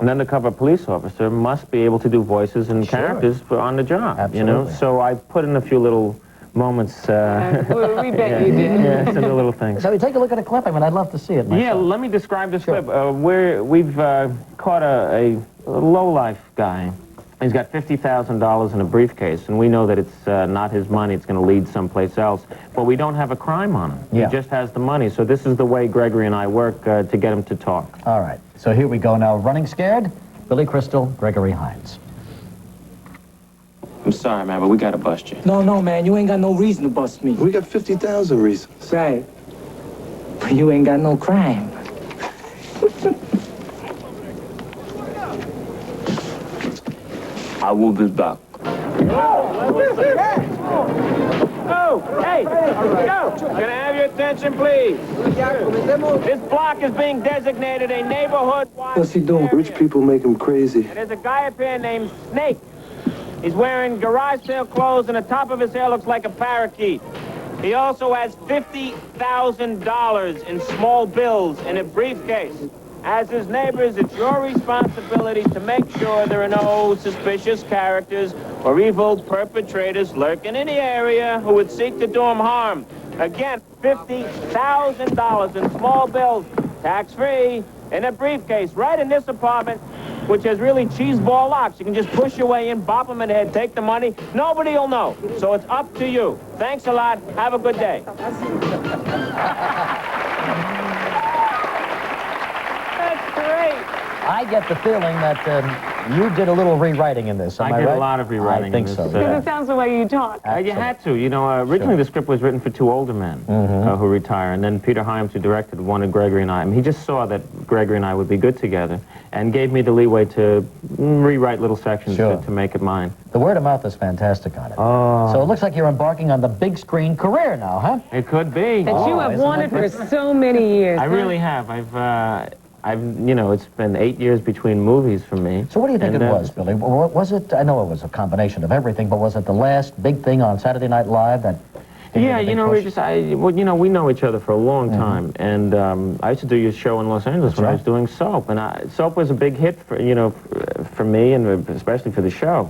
an undercover police officer must be able to do voices and characters on the job, Absolutely. So I put in a few little moments. We bet you did. Yeah, some of the little things. So we take a look at a clip. I mean, I'd love to see it myself. Yeah, let me describe this clip. We've caught a low-life guy. He's got $50,000 in a briefcase, and we know that it's not his money. It's going to lead someplace else. But we don't have a crime on him. Yeah. He just has the money. So this is the way Gregory and I work to get him to talk. All right. So here we go now. Running Scared, Billy Crystal, Gregory Hines. I'm sorry, man, but we got to bust you. No, man, you ain't got no reason to bust me. We got 50,000 reasons. Right. But you ain't got no crime. I will be back. Oh, hey, go! Can I have your attention, please? This block is being designated a neighborhood. What's he doing? Rich people make him crazy. And there's a guy up here named Snake. He's wearing garage sale clothes, and the top of his hair looks like a parakeet. He also has $50,000 in small bills in a briefcase. As his neighbors, it's your responsibility to make sure there are no suspicious characters or evil perpetrators lurking in the area who would seek to do him harm. Again, $50,000 in small bills, tax-free, in a briefcase, right in this apartment, which has really cheeseball locks. You can just push your way in, bop them in the head, take the money. Nobody will know. So it's up to you. Thanks a lot. Have a good day. That's great. I get the feeling that you did a little rewriting in this. Am I did right? a lot of rewriting. I think in so. this, Because it sounds the way you talk. You had to. Originally the script was written for two older men who retire, and then Peter Hyams, who directed, wanted Gregory and I. He just saw that Gregory and I would be good together and gave me the leeway to rewrite little sections to make it mine. The word of mouth is fantastic on it. Oh. So it looks like you're embarking on the big screen career now, huh? It could be. That you have wanted for so many years. I really have. It's been 8 years between movies for me. So what do you think it was, Billy? Was it, I know it was a combination of everything, but was it the last big thing on Saturday Night Live that... Yeah, we know each other for a long time, and I used to do your show in Los Angeles when I was doing Soap, and Soap was a big hit for me, and especially for the show.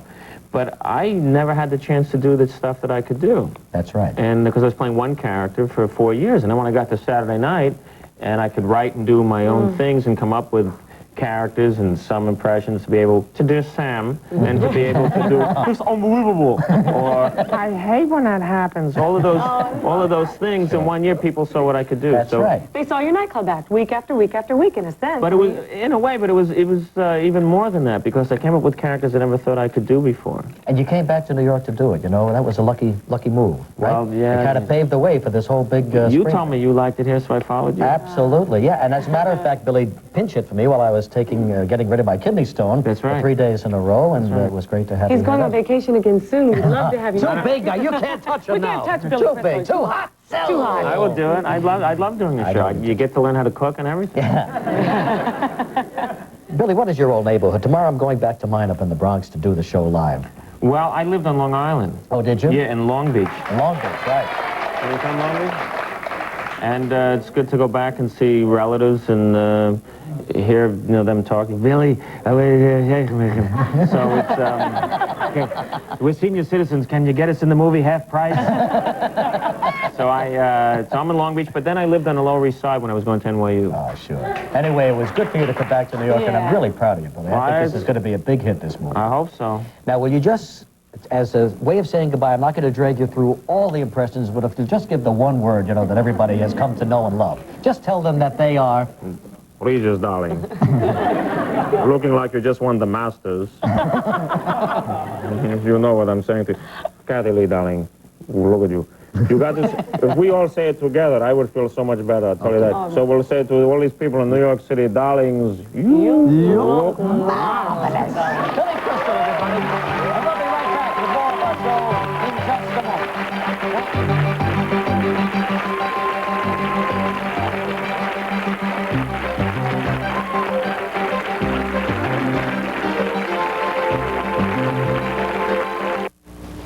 But I never had the chance to do the stuff that I could do. That's right. And because I was playing one character for 4 years, and then when I got to Saturday night, and I could write and do my own things and come up with characters and some impressions to be able to do Sam and to be able to do just unbelievable or I hate when that happens. all of those things in 1 year. People saw what I could do. That's right. They saw your nightclub act week after week after week in a sense. But it was in a way, but it was even more than that because I came up with characters I never thought I could do before. And you came back to New York to do it. That was a lucky move, right? Well, yeah. It kind of paved the way for this whole big. You told me you liked it here, so I followed you. Absolutely, yeah. And as a matter of fact, Billy pinch hit for me while I was getting rid of my kidney stone. That's right. For 3 days in a row, and it was great to have you. He's going on vacation again soon. We'd love to have you. Too big now. You can't touch him now. We can't touch Billy. Too big. Too hot. Too hot. I will do it. I'd love doing the show. You get to learn how to cook and everything. Billy, what is your old neighborhood? Tomorrow I'm going back to mine up in the Bronx to do the show live. Well, I lived on Long Island. Oh, did you? Yeah, in Long Beach. Long Beach, right. Have you come Long Beach? And it's good to go back and see relatives and, hear them talking. Billy, so it's okay, we're senior citizens. Can you get us in the movie half price? So I'm in Long Beach, but then I lived on the Lower East Side when I was going to NYU. Oh, sure. Anyway, it was good for you to come back to New York, and I'm really proud of you, Billy. I think this is going to be a big hit, this movie. I hope so. Now, will you just, as a way of saying goodbye, I'm not going to drag you through all the impressions, but if you just give the one word, that everybody has come to know and love. Just tell them that they are... Regis, darling. Looking like you just won the Masters. You know what I'm saying to you. Kathy Lee, darling, look at you. You got this. If we all say it together, I would feel so much better, I'll tell you that. So we'll say to all these people in New York City, darlings, you look marvelous. Billy Crystal, everybody. And we'll be right back with more of our show in just a moment.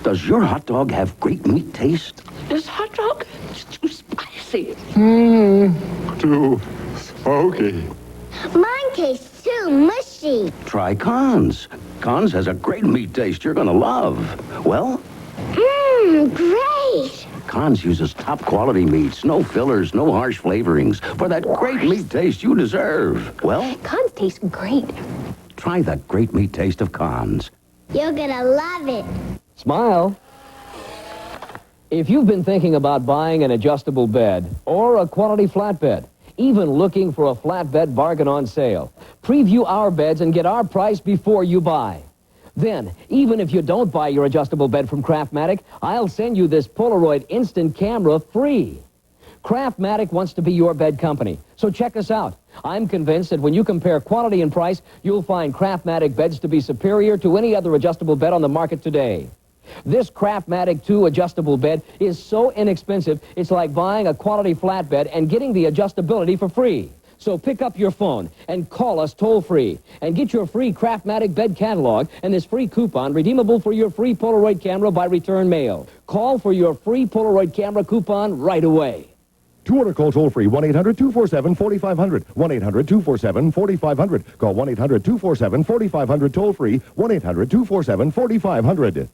Does your hot dog have great meat taste? This hot dog is too spicy. Too smoky. Mine tastes too mushy. Try Cons. Cons has a great meat taste you're gonna love. Well, Great. Cons uses top quality meats, no fillers, no harsh flavorings, for that great meat taste you deserve. Well, Cons taste great. try that great meat taste of Cons. You're gonna love it. Smile. If you've been thinking about buying an adjustable bed or a quality flatbed, even looking for a flatbed bargain on sale, preview our beds and get our price before you buy. Then, even if you don't buy your adjustable bed from Craftmatic, I'll send you this Polaroid instant camera free. Craftmatic wants to be your bed company, so check us out. I'm convinced that when you compare quality and price, you'll find Craftmatic beds to be superior to any other adjustable bed on the market today. This Craftmatic 2 adjustable bed is so inexpensive, it's like buying a quality flatbed and getting the adjustability for free. So pick up your phone and call us toll-free and get your free Craftmatic bed catalog and this free coupon redeemable for your free Polaroid camera by return mail. Call for your free Polaroid camera coupon right away. To order, call toll-free 1-800-247-4500. 1-800-247-4500. Call 1-800-247-4500 toll-free 1-800-247-4500.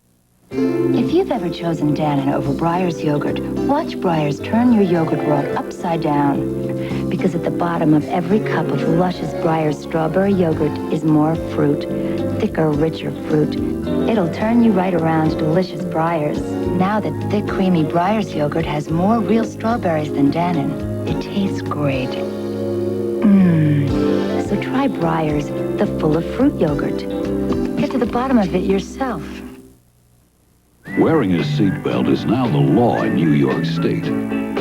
If you've ever chosen Dannon over Breyer's yogurt, watch Breyer's turn your yogurt world upside down. Because at the bottom of every cup of luscious Breyer's strawberry yogurt is more fruit, thicker, richer fruit. It'll turn you right around to delicious Breyer's. Now that thick, creamy Breyer's yogurt has more real strawberries than Dannon, it tastes great. So try Breyer's, the full of fruit yogurt. Get to the bottom of it yourself. Wearing a seatbelt is now the law in New York State.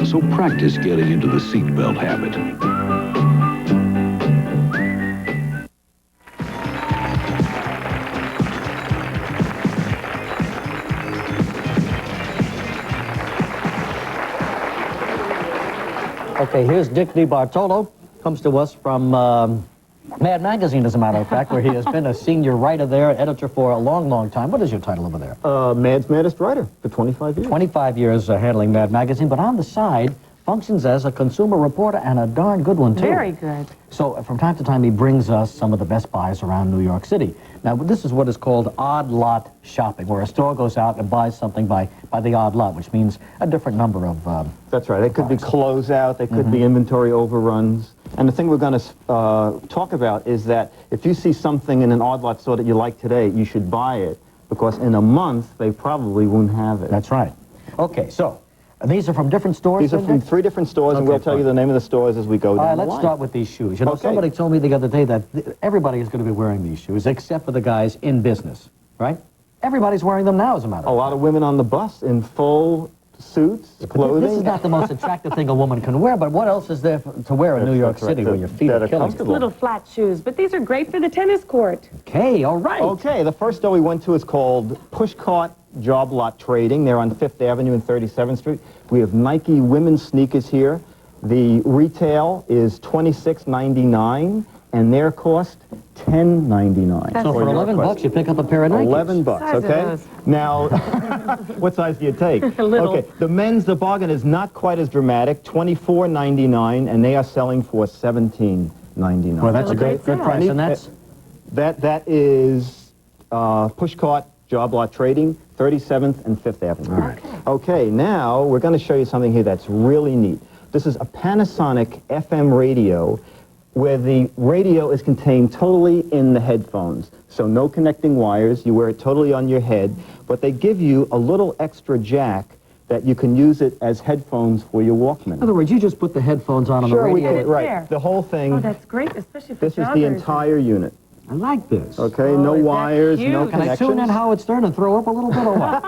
So practice getting into the seatbelt habit. Okay, here's Dick DiBartolo. Comes to us from Mad Magazine, as a matter of fact, where he has been a senior writer there, editor for a long, long time. What is your title over there? Mad's Maddest Writer for 25 years. 25 years handling Mad Magazine, but on the side, functions as a consumer reporter and a darn good one, too. Very good. So from time to time, he brings us some of the best buys around New York City. Now, this is what is called odd lot shopping, where a store goes out and buys something by the odd lot, which means a different number of That's right. They could be closeout, they could be inventory overruns. And the thing we're going to talk about is that if you see something in an odd lot store that you like today, you should buy it, because in a month, they probably won't have it. That's right. Okay, so these are from different stores? These are from 3 different stores, and we'll tell you the name of the stores as we go down the line. Let's start with these shoes. You know, somebody told me the other day that everybody is going to be wearing these shoes, except for the guys in business, right? Everybody's wearing them now, as a matter of fact. A lot of women on the bus in full suits, clothing. This is not the most attractive thing a woman can wear, but what else is there to wear in New York City where your feet are killing you? Little flat shoes, but these are great for the tennis court. Okay, all right. Okay, the first store we went to is called Pushcart Job Lot Trading. They're on 5th Avenue and 37th Street. We have Nike women's sneakers here. The retail is $26.99, and their cost $10.99. So for $11, you pick up a pair of Nikes. $11, okay? Now, what size do you take? Little. Okay, the men's, the bargain is not quite as dramatic, $24.99, and they are selling for $17.99. $14.99. Well, that's a good price, and that's... That is push cart job lot trading, 37th and 5th Avenue. Okay, now we're going to show you something here that's really neat. This is a Panasonic FM radio where the radio is contained totally in the headphones. So no connecting wires, you wear it totally on your head, but they give you a little extra jack that you can use it as headphones for your Walkman. In other words, you just put the headphones on the radio. We could, right. The whole thing. Oh, that's great, especially for This is the entire unit. I like this. Okay, no wires, no Can I connections. tune in Howard Stern and throw up a little bit or what?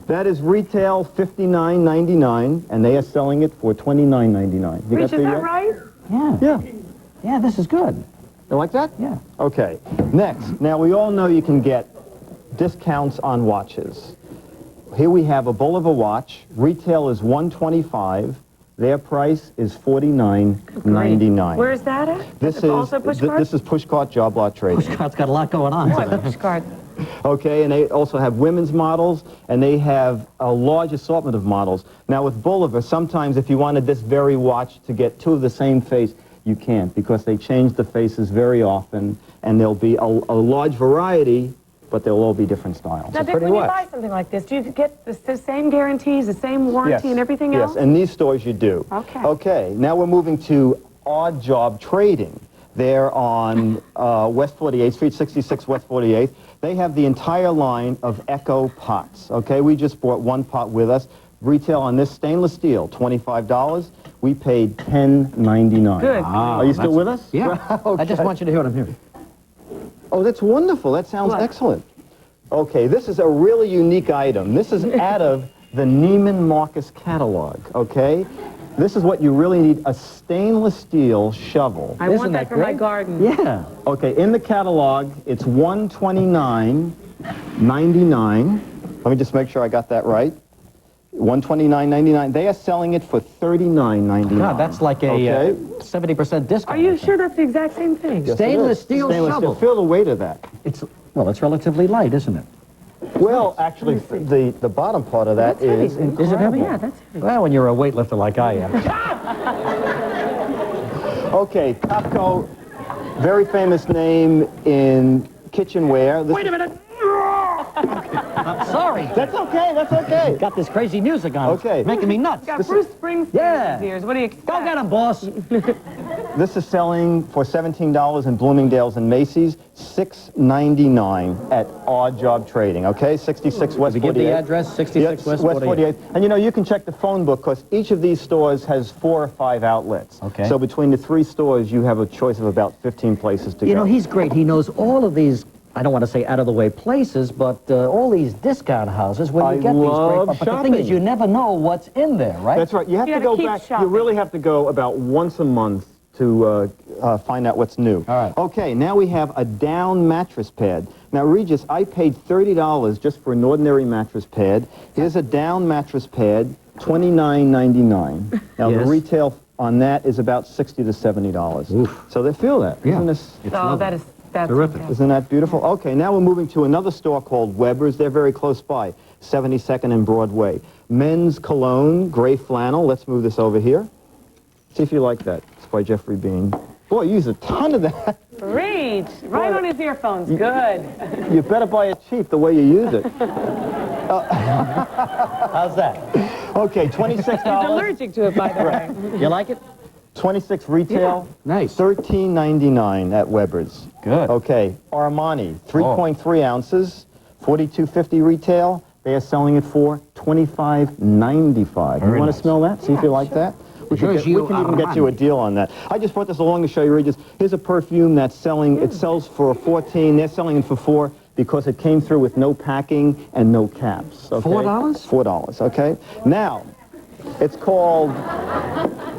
That is retail $59.99, and they are selling it for $29.99. Rich, is that right? Yeah. Yeah. Yeah, this is good. You like that? Yeah. Okay. Next. Now, we all know you can get discounts on watches. Here we have a Bulova watch. Retail is $125. Their price is $49.99. Where's that at? This is also push cart? This is push cart job lot trading. Push cart's got a lot going on. Boy, push cart. Okay, and they also have women's models, and they have a large assortment of models. Now, with Bulova, sometimes if you wanted this very watch to get two of the same face, you can't, because they change the faces very often, and there'll be a large variety, but they'll all be different styles. Now, Dick, when you buy something like this, do you get the same guarantees, the same warranty, and everything else? Yes, in these stores you do. Okay. Okay, now we're moving to odd job trading. They're on West 48th Street, 66 West 48th. They have the entire line of Echo pots. Okay, we just brought one pot with us. Retail on this stainless steel, $25. We paid $10.99. Good. Are you still with us? Yeah. Okay. I just want you to hear what I'm hearing. Oh, that's wonderful. That sounds excellent. Okay, this is a really unique item. This is out of the Neiman Marcus catalog, okay? This is what you really need, a stainless steel shovel. I want that for my garden. Yeah. Okay, in the catalog, it's $129.99. Let me just make sure I got that right. $129.99. They are selling it for $39.99. God, that's like a 70% discount. Are you sure that's the exact same thing? Yes, Stainless steel shovel. Feel the weight of that. Well, it's relatively light, isn't it? Well, actually, the bottom part of that is incredible. Is it heavy? Yeah, that's heavy. Well, when you're a weightlifter like I am. Okay, Topco, very famous name in kitchenware. Wait a minute. I'm sorry. That's okay, that's okay. Got this crazy music on. Okay. It's making me nuts. Got Bruce Springsteen's ears. What do you expect? Go get him, boss. This is selling for $17 in Bloomingdale's and Macy's, $6.99 at Odd Job Trading, okay? 66 West 48th. Give the address, 66 West 48th. And you know, you can check the phone book because each of these stores has 4 or 5 outlets. Okay. So between the 3 stores, you have a choice of about 15 places to go. You know, he's great. He knows all of these, I don't want to say out-of-the-way places, but all these discount houses where you get these great... But the thing is, you never know what's in there, right? That's right. You have to go back. You really have to go about once a month to find out what's new. All right. Okay, now we have a down mattress pad. Now, Regis, I paid $30 just for an ordinary mattress pad. Here's a down mattress pad, $29.99. Now, the retail on that is about $60 to $70. Oof. So they feel that. Yeah. Isn't this? That's terrific. Okay. Isn't that beautiful? Okay, now we're moving to another store called Weber's. They're very close by, 72nd and Broadway. Men's cologne, gray flannel. Let's move this over here. See if you like that. It's by Jeffrey Bean. Boy, you use a ton of that. Reach. Right on his earphones. Good. You better buy it cheap the way you use it. How's that? Okay, $26. He's allergic to it, by the way. You like it? 26 retail. Yeah. Nice. $13.99 at Weber's. Good. Okay, Armani, 3.3 ounces, $42.50 retail. They are selling it for $25.95. You want to smell that? See if you like that? We can even get you a deal on that. I just brought this along to show you, Regis. Here's a perfume that's selling. It sells for $14. They're selling it for $4 because it came through with no packing and no caps. Okay? $4? $4, okay? Now, it's called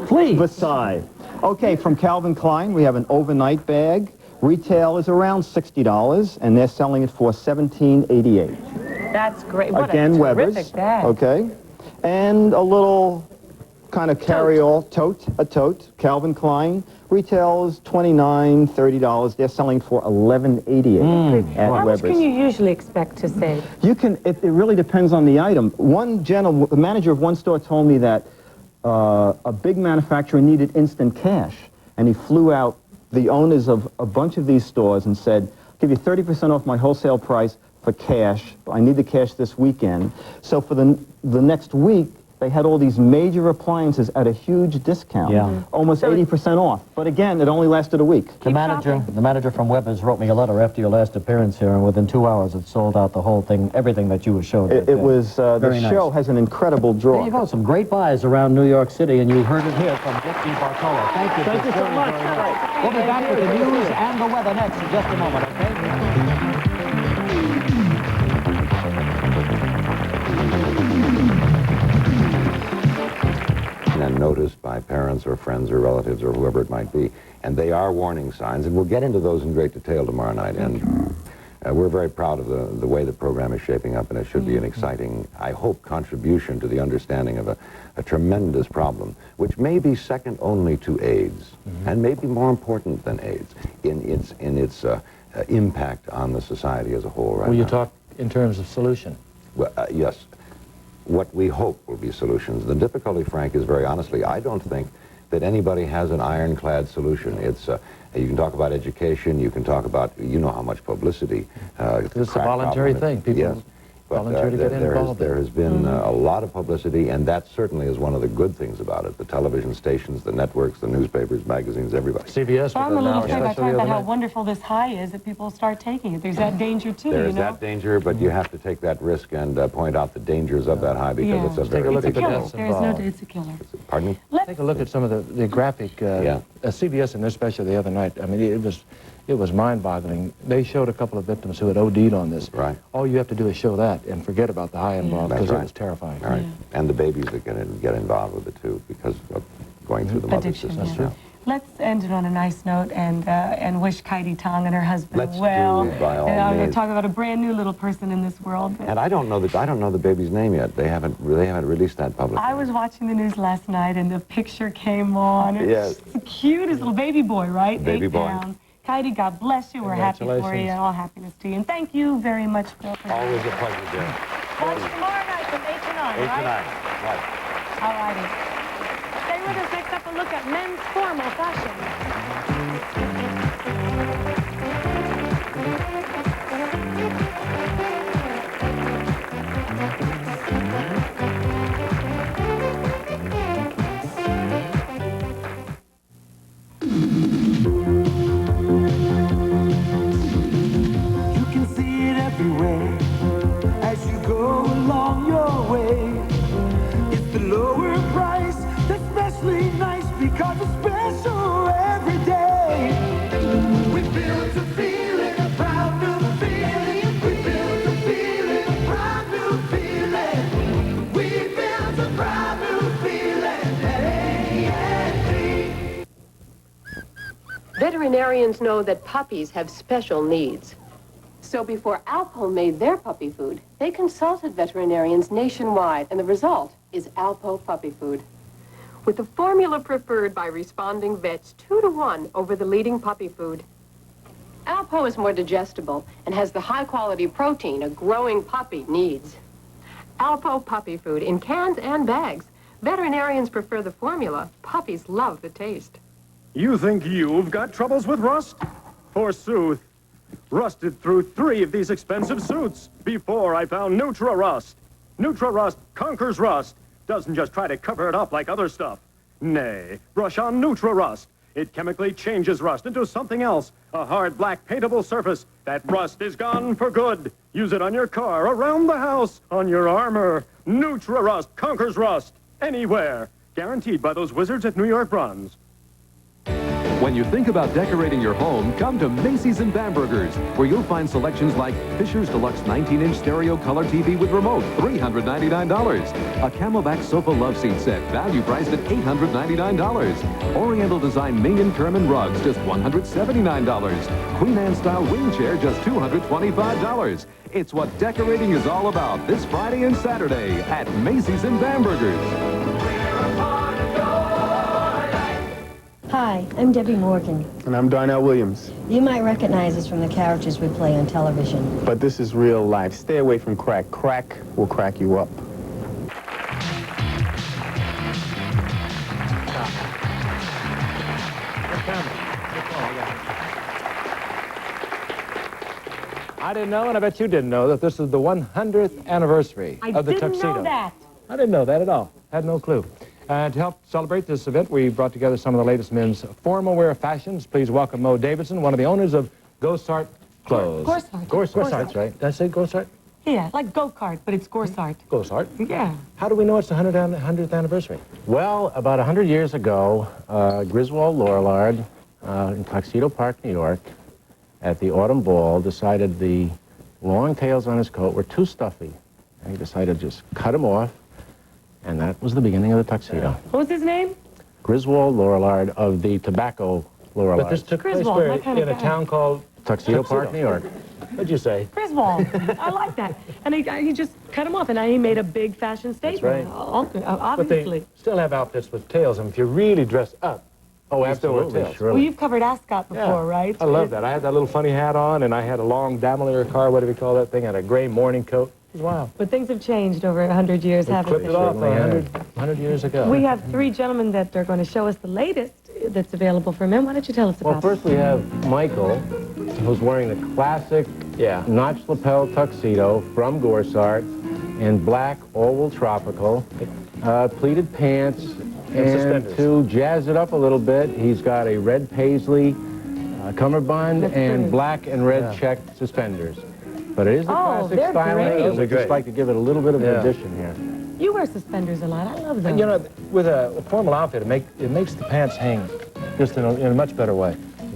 Versailles. Okay, from Calvin Klein, we have an overnight bag. Retail is around $60, and they're selling it for $17.88. That's great. What Again, a Weber's. terrific bag. Okay. And a little kind of carry-all tote, a tote, Calvin Klein. Retail is $29, $30. They're selling for $11.88 at How much Weber's. can you usually expect to save? You can, it really depends on the item. One gentleman, the manager of one store told me that a big manufacturer needed instant cash. and he flew out the owners of a bunch of these stores and said, I'll give you 30% off my wholesale price for cash. I need the cash this weekend. So for the next week, they had all these major appliances at a huge discount, almost 80% off. But again, it only lasted a week. The manager from Weber's wrote me a letter after your last appearance here, and within 2 hours it sold out the whole thing, everything that you showed. It was, the show has an incredible draw. There you go, some great buys around New York City, and you heard it here from Dick DiBartolo. Thank you. Thank you so much. We'll be back with the news and the weather next in just a moment, okay? And noticed by parents or friends or relatives or whoever it might be. And they are warning signs, and we'll get into those in great detail tomorrow night. And we're very proud of the way the program is shaping up, and it should be an exciting, I hope, contribution to the understanding of a tremendous problem, which may be second only to AIDS, and may be more important than AIDS in its impact on the society as a whole right now. Will you talk in terms of solution? Well, yes. What we hope will be solutions. The difficulty, Frank, is very honestly, I don't think that anybody has an ironclad solution. It's you can talk about education, you can talk about, you know how much publicity. It's a voluntary thing. People volunteer to get involved. There has been a lot of publicity, and that certainly is one of the good things about it. The television stations, the networks, the newspapers, magazines, everybody. CBS. I'm a little afraid by talking about how wonderful this high is that people start taking it. There's that danger too. There's that danger, but you have to take that risk and point out the dangers of that high because it's a very big deal. There is no doubt it's a killer. Pardon me? Take a look at some of the graphic. CBS in their special the other night. I mean, it was mind-boggling. They showed a couple of victims who had OD'd on this. Right. All you have to do is show that and forget about the high involved because it was terrifying. Right. And the babies that get involved with it too because of going through the mother system. That's true. Let's end it on a nice note and wish Kaidi Tong and her husband well. Let's do, by all I'm going means. to talk about a brand new little person in this world. And I don't know the baby's name yet. They haven't released that publicly. I was watching the news last night and the picture came on. It's Yes. the cutest little baby boy, right? Baby 8 boy. pounds. Kaidi, God bless you. We're happy for you Congratulations. and all happiness to you. And thank you very much, Bill. For Always a pleasure, Jim. Watch tomorrow night from 8 to 9, 8 to 9. right? Right. All righty. Stay with us. Next up, a look at men's formal fashion. You can see it everywhere as you go along your way. It's the lower price that's especially nice because it's special every day. We built a feeling, a proud new feeling. We built a feeling, a proud new feeling. We built a proud new feeling at A&D. Veterinarians know that puppies have special needs. So before Alpo made their puppy food, they consulted veterinarians nationwide, and the result is Alpo puppy food. With the formula preferred by responding vets 2 to 1 over the leading puppy food. Alpo is more digestible and has the high-quality protein a growing puppy needs. Alpo puppy food in cans and bags. Veterinarians prefer the formula. Puppies love the taste. You think you've got troubles with rust? Forsooth. Rusted through 3 of these expensive suits before I found Nutra-Rust. Nutra-Rust conquers rust. Doesn't just try to cover it up like other stuff. Nay, brush on Nutra-Rust. It chemically changes rust into something else. A hard, black, paintable surface. That rust is gone for good. Use it on your car, around the house, on your armor. Nutra-Rust conquers rust. Anywhere. Guaranteed by those wizards at New York Bronze. When you think about decorating your home, come to Macy's and Bamberger's, where you'll find selections like Fisher's Deluxe 19-inch stereo color TV with remote, $399. A Camelback sofa love seat set, value priced at $899. Oriental design Ming and Kerman rugs, just $179. Queen Anne style wing chair, just $225. It's what decorating is all about this Friday and Saturday at Macy's and Bamberger's. Hi, I'm Debbie Morgan. And I'm Darnell Williams. You might recognize us from the characters we play on television. But this is real life. Stay away from crack. Crack will crack you up. I didn't know, and I bet you didn't know, that this is the 100th anniversary of the tuxedo. I didn't know that. I didn't know that at all. Had no clue. To help celebrate this event, we brought together some of the latest men's formal wear fashions. Please welcome Mo Davidson, one of the owners of Gorsart Clothes. Gorsart. Gorsart, right? Did I say Gorsart? Yeah, like go-kart, but it's Gorsart. Gorsart? Yeah. How do we know it's the 100th anniversary? Well, about 100 years ago, Griswold Lorillard in Tuxedo Park, New York, at the Autumn Ball, decided the long tails on his coat were too stuffy. And he decided to just cut them off, and that was the beginning of the tuxedo. What was his name? Griswold Lorillard of the Tobacco Lorillard. But this took place Griswold, where, what kind of in a guy? town called Tuxedo Park, New York. What'd you say? Griswold. I like that. And he just cut him off, and he made a big fashion statement. right. Obviously. But they still have outfits with tails, and if you really dress up, Oh, you still wear absolutely, tails. surely. Well, you've covered Ascot before, Yeah. right? I love that. I had that little funny hat on, and I had a long Daimler car, what do we call that thing? I had a gray morning coat. It was wild. But things have changed over 100 years, haven't Clipped they? it off Certainly 100 years ago. We have three gentlemen that are going to show us the latest that's available for men. Why don't you tell us Well, about first we have Michael, who's wearing the classic notch lapel tuxedo from Gorsart in black oval tropical, pleated pants, and suspenders. to jazz it up a little bit, he's got a red paisley cummerbund That's and pretty. black and red checked suspenders. But it is the Oh, classic they're styling. great. We just like to give it a little bit of an Yeah. addition here. You wear suspenders a lot. I love them. And, you know, with a formal outfit, it makes the pants hang just in a much better way.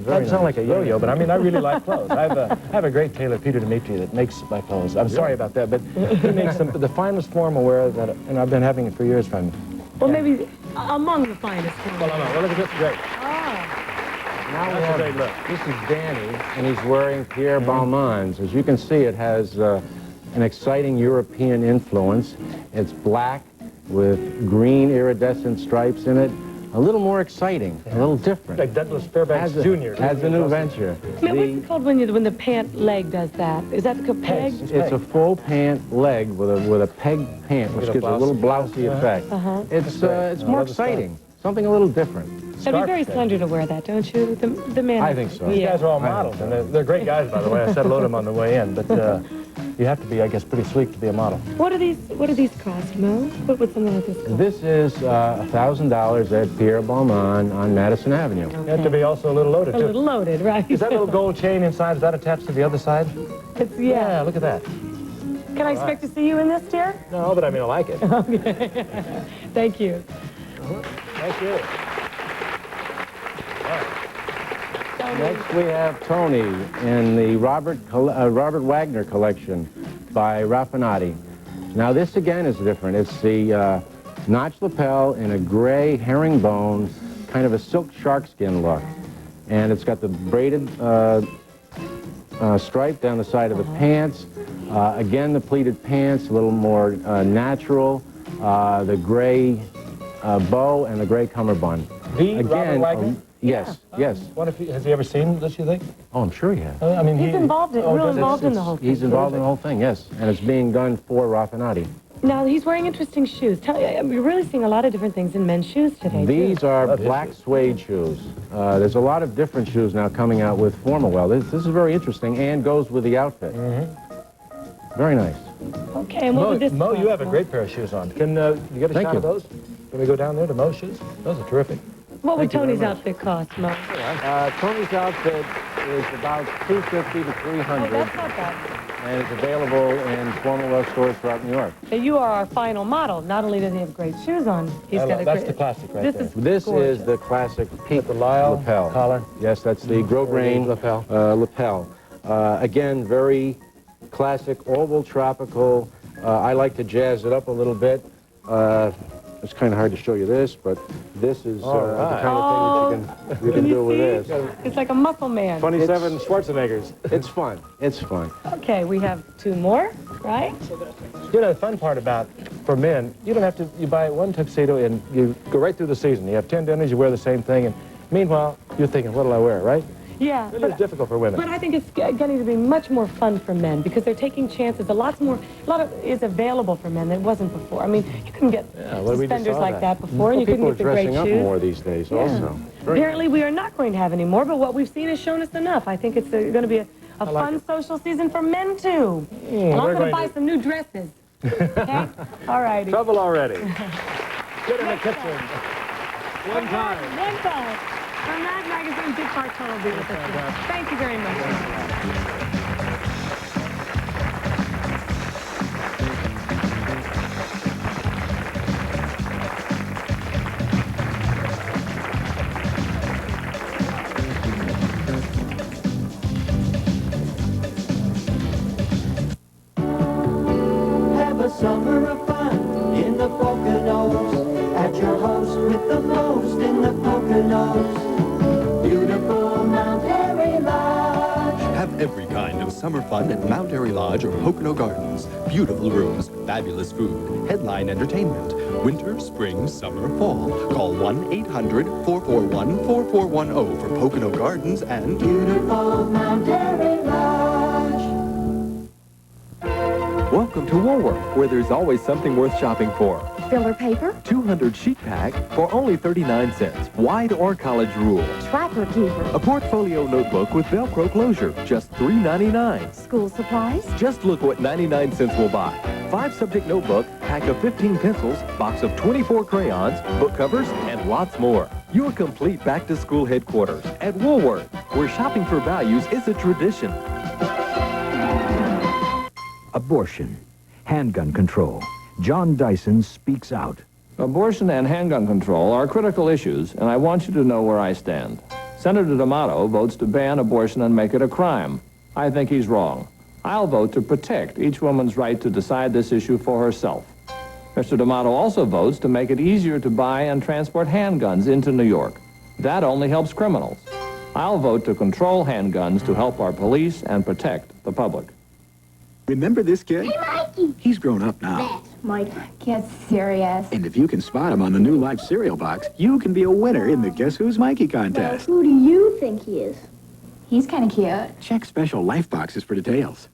I sound like a yo-yo, but I mean, I really like clothes. I have a great tailor, Peter Dimitri, that makes my clothes. I'm sorry about that, but he makes the finest formal wear that, and I've been having it for years from him. Well, maybe among the finest. Well, look at this, great. Now we That's a have, great look. this is Danny, and he's wearing Pierre Balmain's. As you can see, it has an exciting European influence. It's black with green iridescent stripes in it. A little more exciting, a little different. Like Douglas Fairbanks Jr. As a new venture. Now, what's it called when the pant leg does that? Is that the peg? It's a full pant leg with a peg pant, which With a gives a little blouse. blousy effect. Uh-huh. It's more exciting, something a little different. It'd be very slender to wear that, don't you? The man. I think so. These Yeah. guys are all models, and they're great guys, by the way. I said hello to them on the way in, but you have to be, I guess, pretty sleek to be a model. What do these cost, Mo? What would something like this cost? This is $1,000 at Pierre Balmain on Madison Avenue. You have to be also a little loaded, A too. little loaded, right? Is that little gold chain inside, is that attached to the other side? It's, Yeah, look at that. Can I expect to see you in this, dear? No, but I mean, I like it. Okay. Thank you. Thank you. Next we have Tony in the Robert Wagner collection by Raffinati. Now this again is different. It's the notch lapel in a gray herringbone, kind of a silk sharkskin look. And it's got the braided stripe down the side of the pants. Again, the pleated pants, a little more natural. The gray bow and the gray cummerbund. Robert Wagner? Yes, yes. Has he ever seen this, you think? Oh, I'm sure he has. I mean, He's involved in the whole thing. He's involved in the whole thing, yes. And it's being done for Raffinati. Now, he's wearing interesting shoes. We're really seeing a lot of different things in men's shoes today, These too. are black suede shoes. There's a lot of different shoes now coming out with formal wear. This is very interesting and goes with the outfit. Very nice. Okay, and what would this Mo, cost, you have a Mo? great pair of shoes on. Can you get a Thank shot you. of those? Can we go down there to Mo's shoes? Those are terrific. What would Thank you very Tony's much. outfit cost, Mo? Tony's outfit is about $250 to $300, Oh, that's not bad. and it's available in formal wear stores throughout New York. Now, you are our final model. Not only does he have great shoes on, he's got a That's great... the classic right this there. Is This gorgeous. is the classic peak The Lyle lapel. collar. Yes, that's the grosgrain lapel. lapel. Again, very classic, oval tropical. I like to jazz it up a little bit. It's kind of hard to show you this, but this is the kind of thing that you can do with this. It's like a muscle man. 27 Schwarzeneggers. It's fun. It's fun. Okay, we have two more, right? You know, the fun part about, for men, you don't have to, you buy one tuxedo and you go right through the season. You have 10 dinners, you wear the same thing, and meanwhile, you're thinking, what'll I wear, right? Yeah. It is difficult for women. But I think it's getting to be much more fun for men because they're taking chances. A lot of is available for men that wasn't before. I mean, you couldn't get well, we just suspenders saw like that before, and you people couldn't are get the great dressing up shoes. more these days Yeah. also. Apparently, we are not going to have any more, but what we've seen has shown us enough. I think it's going to be a fun social season for men, too. And I'm going to buy some new dresses. Okay? All righty. Trouble already. Get in the kitchen. One time. One time. From Mad Magazine, Dick Bartolo will be with us today. Thank you very much. Have a summer of fun in the Poconos. At your host with the most in the Poconos. Beautiful Mount Airy Lodge. Have every kind of summer fun at Mount Airy Lodge or Pocono Gardens. Beautiful rooms, fabulous food, headline entertainment. Winter, spring, summer, fall. Call 1-800-441-4410 for Pocono Gardens and Beautiful Mount Airy Lodge. Welcome to Woolworth, where there's always something worth shopping for. Filler paper, 200 sheet pack for only 39 cents. Wide or college rule. trapper keeper, A portfolio notebook with Velcro closure, just $3.99. school supplies, Just look what 99 cents will buy. 5-subject notebook, pack of 15 pencils, box of 24 crayons, book covers, and lots more. Your complete back-to-school headquarters at Woolworth, where shopping for values is a tradition. Abortion, handgun control. John Dyson speaks out. Abortion and handgun control are critical issues, and I want you to know where I stand. Senator D'Amato votes to ban abortion and make it a crime. I think he's wrong. I'll vote to protect each woman's right to decide this issue for herself. Mr. D'Amato also votes to make it easier to buy and transport handguns into New York. That only helps criminals. I'll vote to control handguns to help our police and protect the public. Remember this kid? Hey, Mikey. He's grown up now. Mike, get serious. And if you can spot him on the new Life cereal box, you can be a winner in the Guess Who's Mikey contest. Who do you think he is? He's kind of cute. Check special Life boxes for details.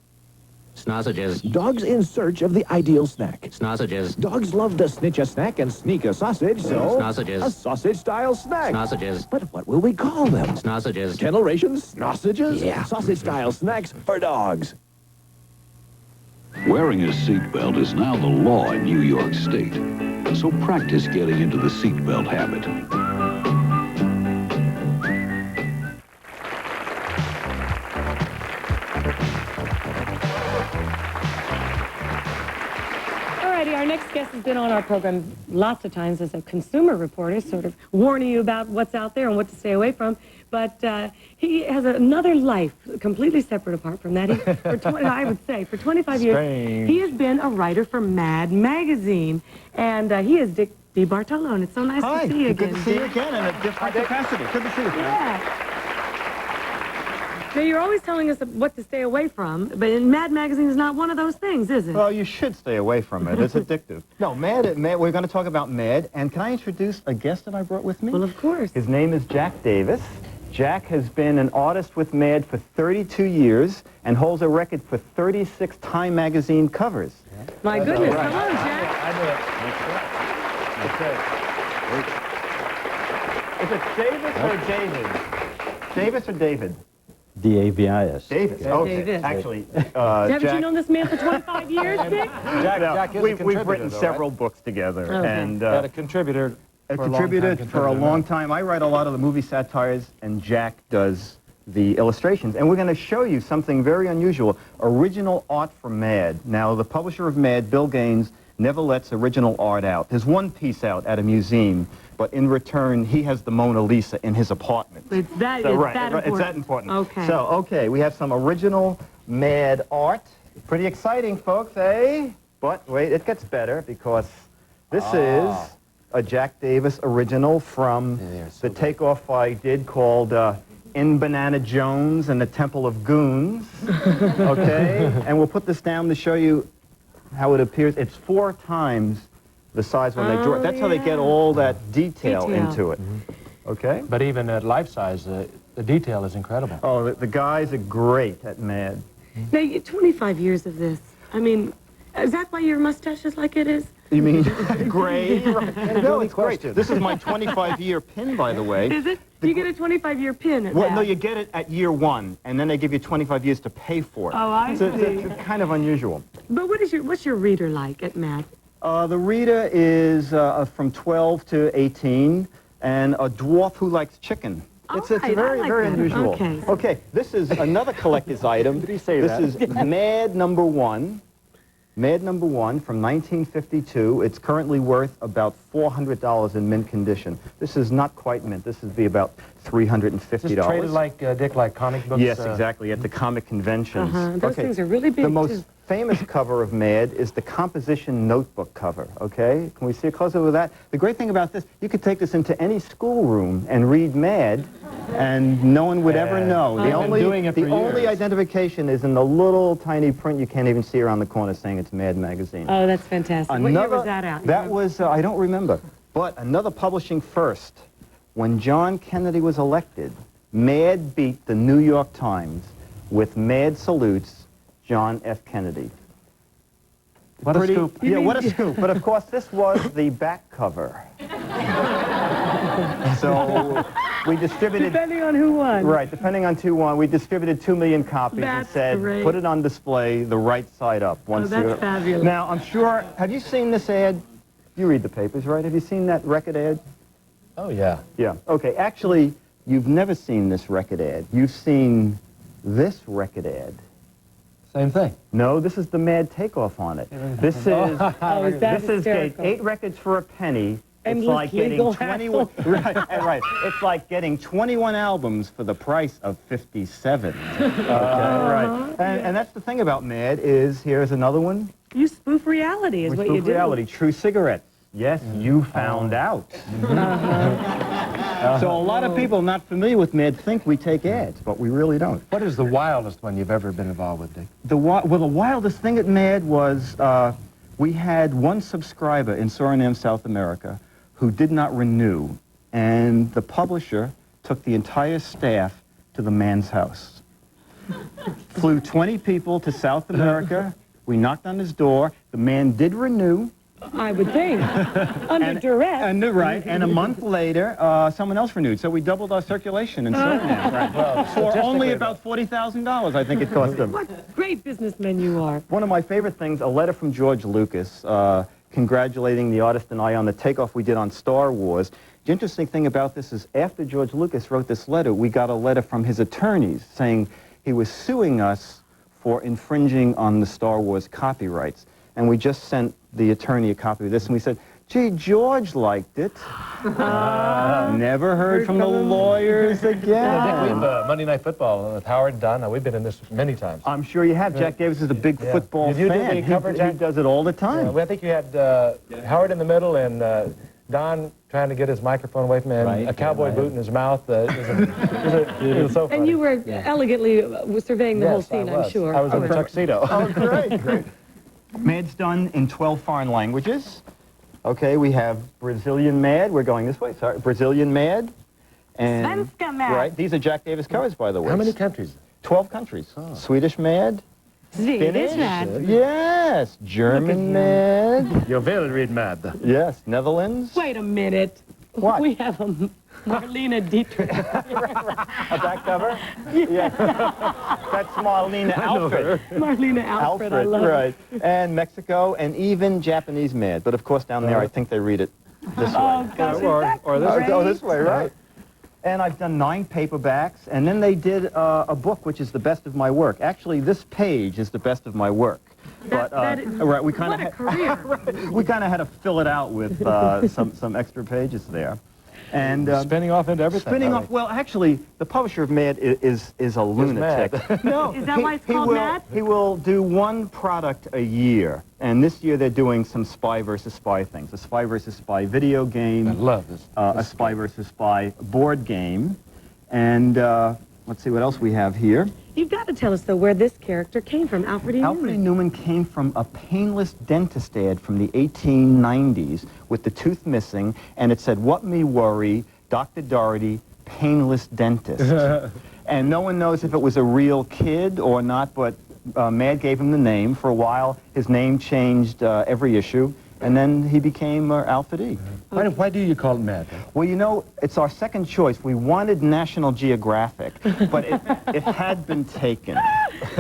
Sausages. Dogs in search of the ideal snack. Sausages. Dogs love to snitch a snack and sneak a sausage, so Sausages. a sausage-style snack. Sausages. But what will we call them? Sausages. Generations? Sausages? Yeah. Sausage-style snacks for dogs. Wearing a seatbelt is now the law in New York State. So practice getting into the seatbelt habit. Alrighty, our next guest has been on our program lots of times as a consumer reporter, sort of warning you about what's out there and what to stay away from. But he has another life, completely separate apart from that. I would say, for 25 years, he has been a writer for Mad Magazine. And he is Dick Bartolo, and it's so nice to see you again. Good to see you again in a different capacity. Good to see you, friend. Yeah. Now, you're always telling us what to stay away from, but in Mad Magazine is not one of those things, is it? Well, you should stay away from it. It's addictive. No, Mad, we're going to talk about Mad. And can I introduce a guest that I brought with me? Well, of course. His name is Jack Davis. Jack has been an artist with Mad for 32 years and holds a record for 36 Time Magazine covers. Yeah. My goodness. Right. Come on, Jack. I knew it. That's right. Is it Davis or David? Davis or David? D-A-V-I-S. Davis. Okay. David. Actually, Haven't Jack, you known this man for 25 years, Dick? Jack is a we've contributor, written though, several right? books together. Okay. And Had a contributor for a long time. I write a lot of the movie satires, and Jack does the illustrations. And we're going to show you something very unusual, original art from Mad. Now, the publisher of Mad, Bill Gaines, never lets original art out. There's one piece out at a museum, but in return, he has the Mona Lisa in his apartment. It's that, So, it's that important. It's that important. Okay. So, okay, we have some original Mad art. Pretty exciting, folks, eh? But wait, it gets better because this is a Jack Davis original from the takeoff I did called In Banana Jones and the Temple of Goons. Okay? And we'll put this down to show you how it appears. It's 4 times the size when they draw it. That's how they get all that detail into it. Okay? But even at life size, the detail is incredible. Oh, the guys are great at Mad. Now, 25 years of this. I mean, is that why your mustache is like it is? You mean gray? Right. No, it's great. question. This is my 25-year pin, by the way. Is it? You get a 25-year pin at Well, that. no, you get it at year 1, and then they give you 25 years to pay for it. Oh, I So see. it's kind of unusual. But what's your reader like at Matt? The reader is from 12 to 18, and a dwarf who likes chicken. It's right, I very, like very that. unusual. Okay. Okay, this is another collector's item. Did he say this that? is Mad Number 1. Mad Number 1 from 1952. It's currently worth about $400 in mint condition. This is not quite mint. This would be about $350. Just traded like, Dick, like comic books? Yes, exactly, at the comic conventions. Those things are really big, The most too. famous cover of Mad is the composition notebook cover, okay? Can we see a close-up of that? The great thing about this, you could take this into any schoolroom and read Mad, and no one would ever know. I've been doing it for The only years. identification is in the little tiny print you can't even see around the corner saying it's Mad Magazine. Oh, that's fantastic. What year was that out? That was, I don't remember, but another publishing first. When John Kennedy was elected, Mad beat the New York Times with Mad salutes John F. Kennedy. What a scoop. Yeah, what a scoop. But of course, this was the back cover. So we distributed... Depending on who won. Right, depending on who won, we distributed 2 million copies That's and said, great. put it on display the right side up. Oh, that's fabulous. Now, I'm sure, have you seen this ad? You read the papers, right? Have you seen that record ad? Oh, yeah. Yeah. Okay, actually, you've never seen this record ad. You've seen this record ad. Same thing. No, this is the Mad takeoff on it. This is, is that this is hysterical? 8 records for a penny. It's Endless like getting legal 21. Right. It's like getting 21 albums for the price of 57. Right. And that's the thing about Mad is here's another one. You spoof reality is We what spoof you do. reality. True cigarettes. Yes, you found out. So a lot of people not familiar with Mad think we take ads, but we really don't. What is the wildest one you've ever been involved with, Dick? The wildest thing at Mad was we had one subscriber in Suriname, South America, who did not renew, and the publisher took the entire staff to the man's house. Flew 20 people to South America. We knocked on his door. The man did renew. I would think. Under duress. Right, and a month later, someone else renewed. So we doubled our circulation in Suriname. Right. Well, For only about $40,000, I think it cost them. What great businessmen you are. One of my favorite things, a letter from George Lucas congratulating the artist and I on the takeoff we did on Star Wars. The interesting thing about this is after George Lucas wrote this letter, we got a letter from his attorneys saying he was suing us for infringing on the Star Wars copyrights. And we just sent the attorney a copy of this, and we said, gee, George liked it. Never heard from the lawyers again. We've Monday Night Football with Howard and Don. Now, we've been in this many times. I'm sure you have. Jack Davis is a big football Did you fan. do the cover, Jack? He does it all the time. Yeah, well, I think you had Howard in the middle and Don trying to get his microphone away from him, and a cowboy boot in his mouth. It was so funny. And you were elegantly surveying the whole Yes, scene, I was. I'm sure. I was in a tuxedo. Oh, great, great. Mad's done in 12 foreign languages. Okay, we have Brazilian Mad. We're going this way, sorry. Brazilian Mad. And, Svenska Mad. Right, these are Jack Davis covers, by the way. How many countries? 12 countries. Swedish Mad. Swedish Mad. Yes. German Mad. You're very read mad. Yes. Netherlands. Wait a minute. What? We have a Marlene Dietrich. A back cover? Yeah. That's Marlene Alfred. Marlene Alfred, I love right. And Mexico, and even Japanese Mad. But of course, down there, I think they read it this way. Oh, gosh, or this way, right? And I've done 9 paperbacks, and then they did a book, which is the best of my work. Actually, this page is the best of my work. But right, we kind of we kind of had to fill it out with some extra pages there. And spinning off into everything. Spinning off. Well, actually, the publisher of Mad is a lunatic. No, is that why it's called Mad? He will do one product a year, and this year they're doing some spy versus spy things. A spy versus spy video game. I love this. A spy versus spy board game, and let's see what else we have here. You've got to tell us, though, where this character came from, Alfred E. Alfred E. Newman. Newman came from a painless dentist ad from the 1890s with the tooth missing, and it said, "What me worry, Dr. Doherty, painless dentist." And no one knows if it was a real kid or not, but Mad gave him the name. For a while, his name changed every issue, and then he became Alfred E. Why do you call it Mad? Well, you know, it's our second choice. We wanted National Geographic, but it had been taken.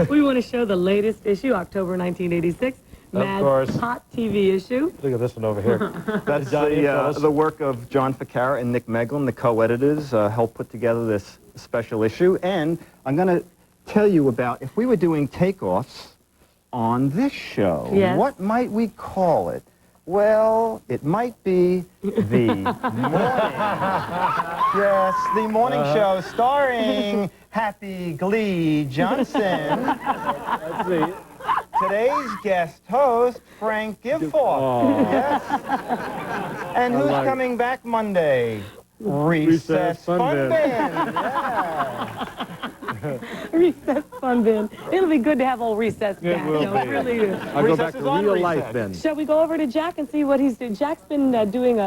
We want to show the latest issue, October 1986. Mad's course. hot TV issue. Look at this one over here. That's Johnny the work of John Ficarra and Nick Meglin, the co-editors, helped put together this special issue. And I'm going to tell you about, if we were doing takeoffs on this show, Yes. what might we call it? Well, it might be the morning. Yes, the morning show starring Happy Glee Johnson. Let's see. Today's guest host, Frank Gifford. Oh. Yes. And who's like it. coming back Monday? Recess Fun Bin. Yeah. Recess Fun Bin. It'll be good to have old Recess It back. will though. be. It really is. I'll go Recess back to is on real recess. life then. Shall we go over to Jack and see what he's doing? Jack's been doing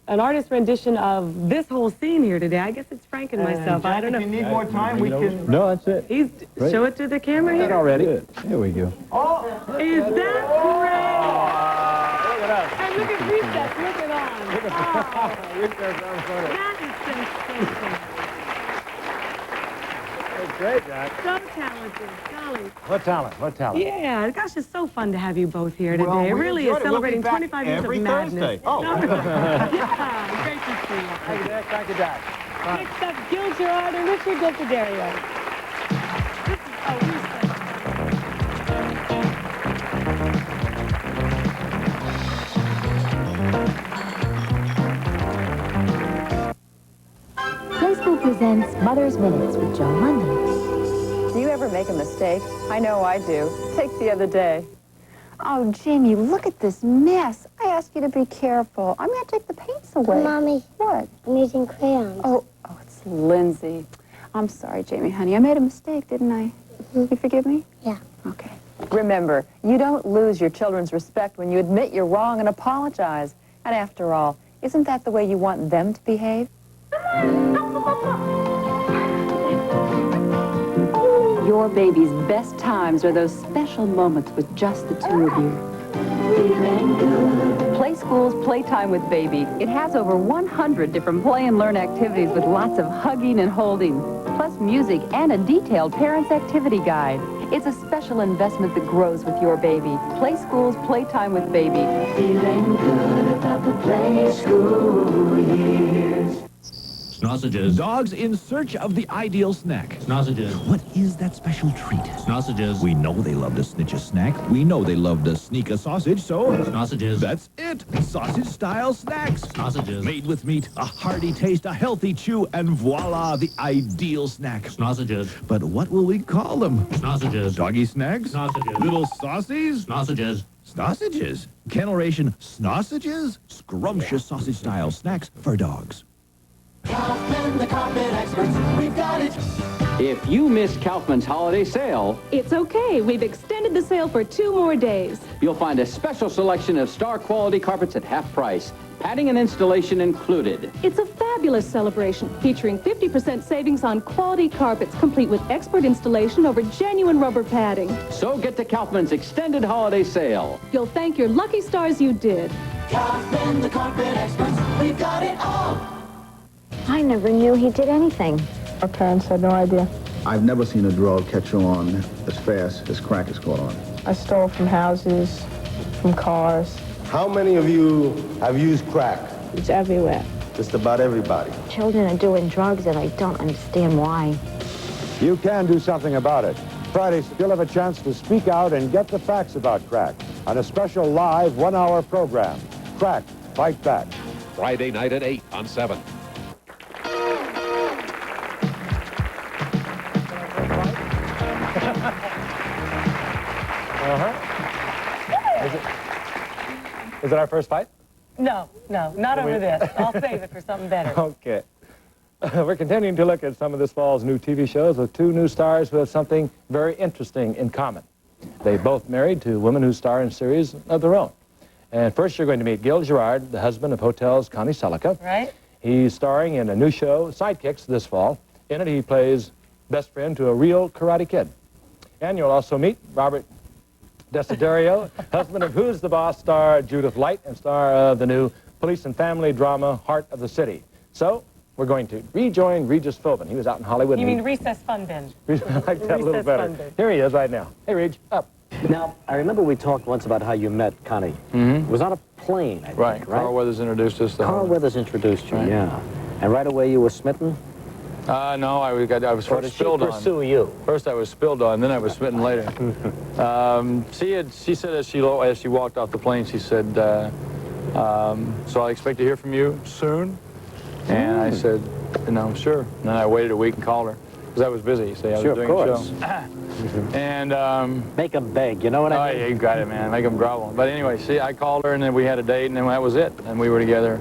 an artist rendition of this whole scene here today. I guess it's Frank and myself. I don't know. If you need more time, we can... No, that's it. He's Right. show it to the camera here. Already. Here we go. Oh! Is that great? Look at us. And look at Recess looking on. Recess on front. That is sensational. That's great, Jack. So talented. Golly. What talent? What talent? Yeah, gosh, it's so fun to have you both here today. Well, it we really enjoyed is it. We'll be celebrating back 25 years every of madness. Thursday. Oh. Yeah, great to see you. Thank you, Jack. Thank you, Jack. Next up, Gil Gerard and Richard Desiderio. This is, oh, Recess. Play School presents Mother's Minutes with Joan London. Do you ever make a mistake? I know I do. Take the other day. Oh, Jamie, look at this mess. I asked you to be careful. I'm going to take the paints away. Mommy. What? I'm using crayons. Oh, it's Lindsay. I'm sorry, Jamie, honey. I made a mistake, didn't I? You forgive me? Yeah. Okay. Remember, you don't lose your children's respect when you admit you're wrong and apologize. And after all, isn't that the way you want them to behave? Your baby's best times are those special moments with just the two of you. Play School's Playtime with Baby. It has over 100 different play and learn activities with lots of hugging and holding, plus music and a detailed parents' activity guide. It's a special investment that grows with your baby. Play School's Playtime with Baby. Feeling good about the Play School years. Sausages. Dogs in search of the ideal snack. Sausages. What is that special treat? Sausages. We know they love to snitch a snack. We know they love to sneak a sausage, so... Sausages. That's it. Sausage-style snacks. Sausages. Made with meat, a hearty taste, a healthy chew, and voila, the ideal snack. Sausages. But what will we call them? Sausages. Doggy snacks? Sausages. Little saucies? Sausages. Sausages. Kennel ration sausages? Scrumptious sausage-style snacks for dogs. Kaufman, the carpet experts, we've got it. If you missed Kaufman's holiday sale, It's okay. We've extended the sale for 2 more days. you'll find a special selection of star quality carpets at half price. Padding and installation included. It's a fabulous celebration featuring 50% savings on quality carpets, complete with expert installation over genuine rubber padding. So get to Kaufman's extended holiday sale. You'll thank your lucky stars you did. Kaufman, the carpet experts, we've got it all. I never knew he did anything. Our parents had no idea. I've never seen a drug catch on as fast as crack is caught on. I stole from houses, from cars. How many of you have used crack? It's everywhere. Just about everybody. Children are doing drugs and I don't understand why. You can do something about it. Friday, you'll have a chance to speak out and get the facts about crack on a special live 1-hour program. Crack, Fight Back. Friday night at 8 on 7. Is it our first fight? No, not over this. I'll save it for something better. Okay. We're continuing to look at some of this fall's new TV shows with 2 new stars who have something very interesting in common. They both married to women who star in series of their own. And first you're going to meet Gil Gerard, the husband of Hotel's Connie Selica. Right. He's starring in a new show, Sidekicks, this fall. In it, he plays best friend to a real Karate Kid. And you'll also meet Robert Desiderio, husband of Who's the Boss star Judith Light, and star of the new police and family drama Heart of the City. So, we're going to rejoin Regis Philbin. He was out in Hollywood. You mean Recess Fun Bin? I like that a little better. Here he is right now. Hey, Reg, up. Now, I remember we talked once about how you met Connie. It was on a plane, I think, right? Carl Weathers introduced us. Carl Weathers introduced you, yeah. And right away you were smitten? No, I was first spilled on. Or did she pursue you? First I was spilled on, then I was smitten later. She said as she walked off the plane, she said, so I expect to hear from you soon? And I said, no, sure. And then I waited a week and called her, because I was busy, see, I was doing a show. And make them beg, you know what I mean? Oh, yeah, you got it, man. Make them grovel. But anyway, see, I called her, and then we had a date, and then that was it. And we were together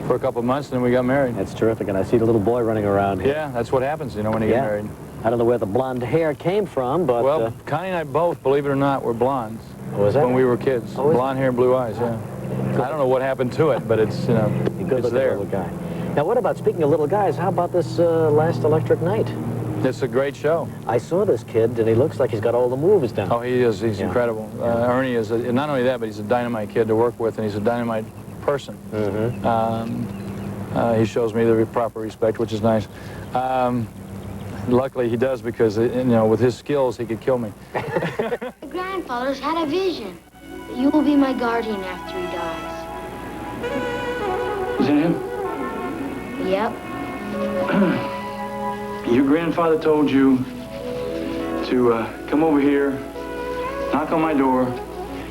for a couple of months, and then we got married. That's terrific, and I see the little boy running around here. Yeah, that's what happens, you know, when you get married. I don't know where the blonde hair came from, but... Well, Connie and I both, believe it or not, were blondes. Oh, is that when we were kids. Blonde hair and blue eyes, yeah. I don't know what happened to it, but it's, you know, it's there. Little guy. Now, what about, speaking of little guys, how about this last Electric Night? It's a great show. I saw this kid, and he looks like he's got all the moves down. Oh, he is. He's incredible. Ernie is, not only that, but he's a dynamite kid to work with, and he's a dynamite person. He shows me the proper respect, which is nice. Luckily, he does, because, you know, with his skills, he could kill me. My grandfather's had a vision that you will be my guardian after he dies. Is it him? Yep. Your grandfather told you to come over here, knock on my door,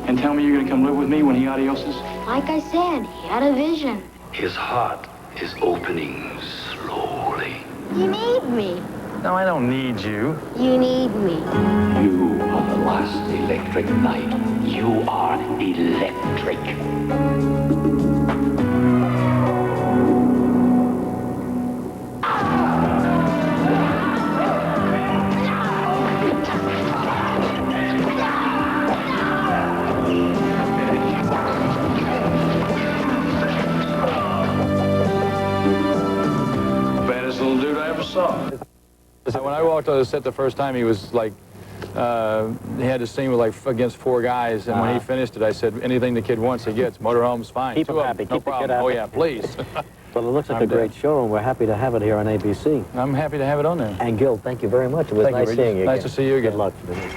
and tell me you're gonna come live with me when he adioses? Like I said, he had a vision. His heart is opening slowly. You need me. No, I don't need you. You need me. You are the last Electric Night. You are electric. Baddest little dude I ever saw. So when I walked on the set the first time, he was like, he had a scene with like against 4 guys, and when he finished it, I said, anything the kid wants, he gets. Motorhome's fine. Keep 2 him of them, happy. no Keep the kid problem. happy. Oh yeah, please. Well, it looks like a great show, and we're happy to have it here on ABC. I'm happy to have it on there. And Gil, thank you very much. It was Thank you, nice Regis. seeing you again. Nice to see you again. Good luck for the movie.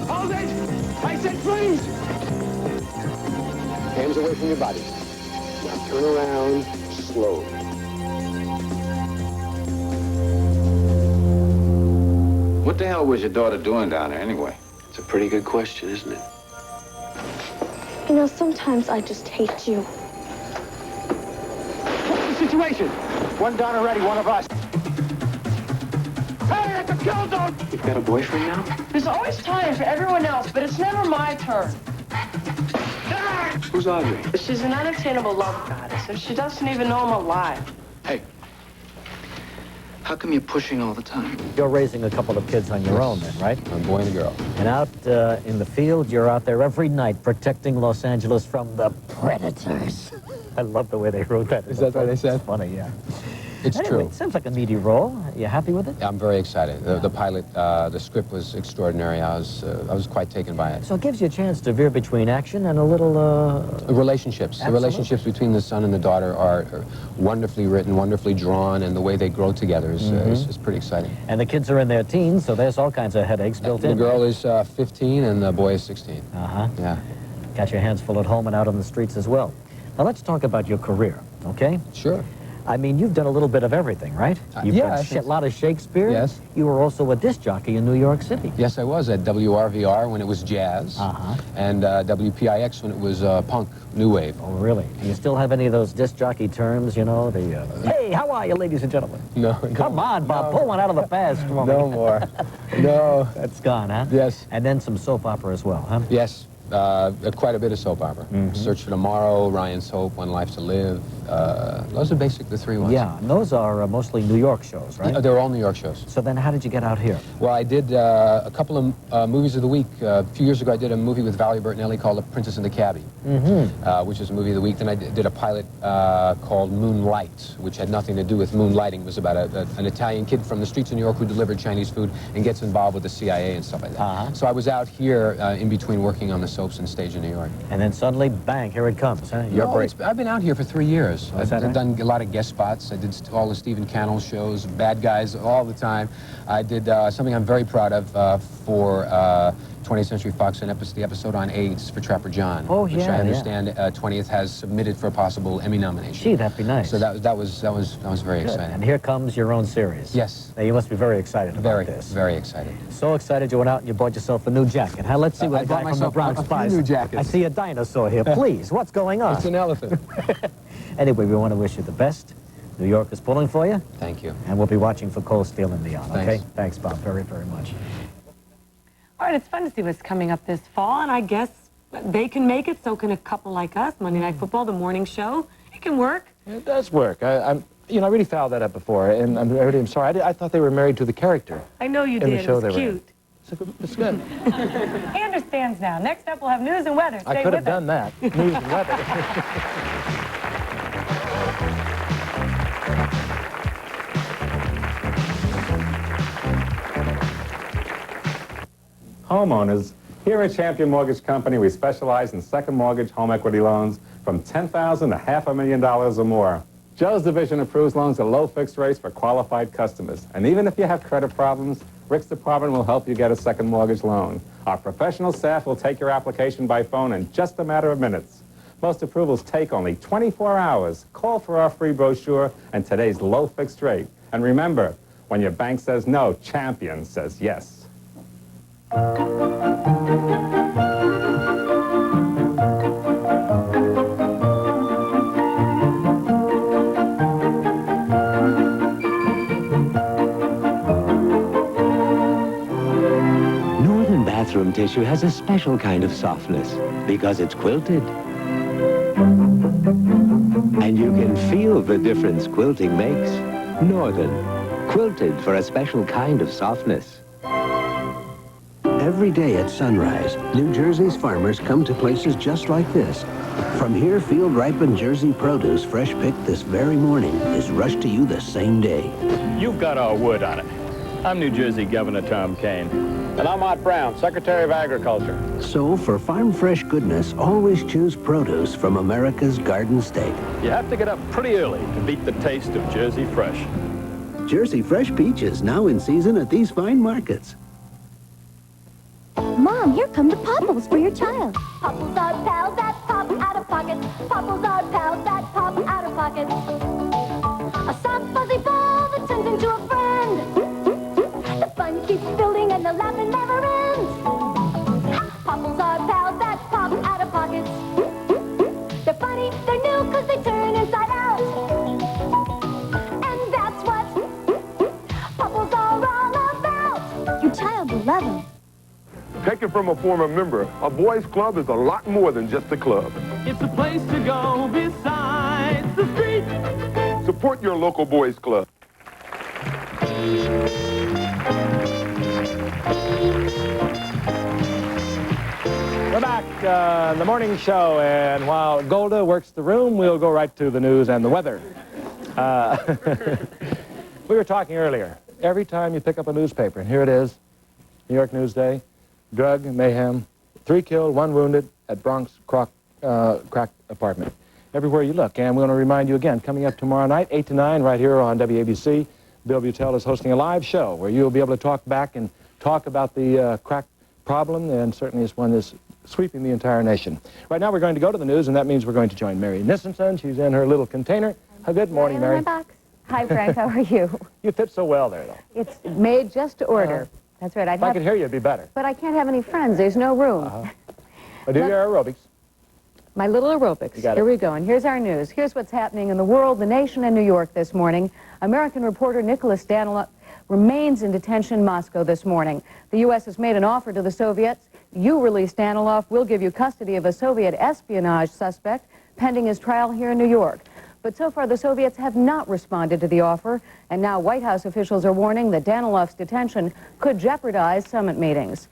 Hold it! I said freeze! Hands away from your body. Now turn around slowly. What the hell was your daughter doing down there anyway? It's a pretty good question, isn't it? You know, sometimes I just hate you. What's the situation? One down already, one of us. Hey, it's a kill zone! You've got a boyfriend now? There's always time for everyone else, but it's never my turn. Who's Audrey? She's an unattainable love goddess, and she doesn't even know I'm alive. Hey, how come you're pushing all the time? You're raising a couple of kids on your own then, right? A boy and a girl. And out in the field, you're out there every night protecting Los Angeles from the predators. I love the way they wrote that. Is that what they said? It's funny, yeah. It's Anyway, true. It seems like a meaty role. You happy with it? I'm very excited. The pilot, the script was extraordinary. I was quite taken by it. So it gives you a chance to veer between action and a little... Relationships. The relationships between the son and the daughter are wonderfully written, wonderfully drawn, and the way they grow together is pretty exciting. And the kids are in their teens, so there's all kinds of headaches built in. The girl is 15 and the boy is 16. Uh-huh. Yeah. Got your hands full at home and out on the streets as well. Now let's talk about your career, okay? Sure. I mean, you've done a little bit of everything, right? You've yeah, done a lot of Shakespeare. Yes. You were also a disc jockey in New York City. Yes, I was at WRVR when it was jazz, and WPIX when it was punk, new wave. Oh, really? Do you still have any of those disc jockey terms, you know? The hey, how are you, ladies and gentlemen? No. Come on, Bob, pull one out of the past for me. No more. No. That's gone, huh? Yes. And then some soap opera as well, huh? Yes. Quite a bit of soap opera. Search for Tomorrow, Ryan's Hope, One Life to Live. Those are basically the three ones. Yeah, and those are mostly New York shows, right? Yeah, they're all New York shows. So then how did you get out here? Well, I did a couple of movies of the week. A few years ago, I did a movie with Valerie Bertinelli called The Princess and the Cabbie, which is a movie of the week. Then I did a pilot called Moonlight, which had nothing to do with moonlighting. It was about an Italian kid from the streets of New York who delivered Chinese food and gets involved with the CIA and stuff like that. So I was out here in between working on the soaps and stage in New York. And then suddenly, bang, here it comes, huh? No, I've been out here for 3 years. Oh, I've done a lot of guest spots. I did all the Stephen Cannell shows, Bad Guys, all the time. I did something I'm very proud of for 20th Century Fox, the episode on AIDS for Trapper John. Oh, which I understand 20th has submitted for a possible Emmy nomination. Gee, that'd be nice. So that was very Good. exciting. And here comes your own series. Yes. Now, you must be very excited about this. Very excited. So excited you went out and you bought yourself a new jacket. Huh? Let's see what I a guy bought from the myself Bronx a few buys. new jackets. I see a dinosaur here. Please, what's going on? It's an elephant. Anyway, we want to wish you the best. New York is pulling for you. Thank you. And we'll be watching for Cold Steel and beyond, okay? Thanks. Thanks, Bob, very, very much. All right, it's fun to see what's coming up this fall, and I guess they can make it, so can a couple like us. Monday Night Football, the morning show, it can work. It does work. I really fouled that up before, and I'm sorry. I thought they were married to the character. I know you in did. The show it was they were in. cute. It's good. He understands now. Next up, we'll have news and weather. Stay I could with have done that. News and weather. Homeowners, here at Champion Mortgage Company, we specialize in second mortgage home equity loans from $10,000 to $500,000 or more. Joe's division approves loans at low fixed rates for qualified customers. And even if you have credit problems, Rick's department will help you get a second mortgage loan. Our professional staff will take your application by phone in just a matter of minutes. Most approvals take only 24 hours. Call for our free brochure and today's low fixed rate. And remember, when your bank says no, Champion says yes. Northern bathroom tissue has a special kind of softness because it's quilted. And you can feel the difference quilting makes. Northern, quilted for a special kind of softness. Every day at sunrise, New Jersey's farmers come to places just like this. From here, field-ripened Jersey produce, fresh picked this very morning, is rushed to you the same day. You've got our wood on it. I'm New Jersey Governor Tom Kane. And I'm Art Brown, Secretary of Agriculture. So, for farm-fresh goodness, always choose produce from America's Garden State. You have to get up pretty early to beat the taste of Jersey Fresh. Jersey Fresh peaches, now in season at these fine markets. Mom, here come the popples for your child. Popples are pals that pop out of pockets. Popples are pals that pop out of pockets. A soft fuzzy ball that turns into a friend. The fun keeps building and the laughing never ends. Popples are pals that pop out of pockets. They're funny, they're new, 'cause they turn inside out. And that's what popples are all about. Your child will love them. Taken from a former member, a boys' club is a lot more than just a club. It's a place to go besides the street. Support your local boys' club. We're back, the morning show, and while Golda works the room, we'll go right to the news and the weather. We were talking earlier. Every time you pick up a newspaper, and here it is, New York Newsday, drug, mayhem, 3 killed, 1 wounded at Bronx crack apartment. Everywhere you look. And we want to remind you again, coming up tomorrow night, 8 to 9, right here on WABC, Bill Butel is hosting a live show where you'll be able to talk back and talk about the crack problem, and certainly it's one that's sweeping the entire nation. Right now we're going to go to the news, and that means we're going to join Mary Nissenson. She's in her little container. Good morning, Mary. Hi, Frank. How are you? You fit so well there, though. It's made just to order. That's right. If I could hear you, it'd be better. But I can't have any friends. There's no room. But do your aerobics. My little aerobics. Here we go. And here's our news. Here's what's happening in the world, the nation, and New York this morning. American reporter Nicholas Danilov remains in detention in Moscow this morning. The U.S. has made an offer to the Soviets You released Danilov. We'll give you custody of a Soviet espionage suspect pending his trial here in New York. But so far, the Soviets have not responded to the offer, and now White House officials are warning that Danilov's detention could jeopardize summit meetings.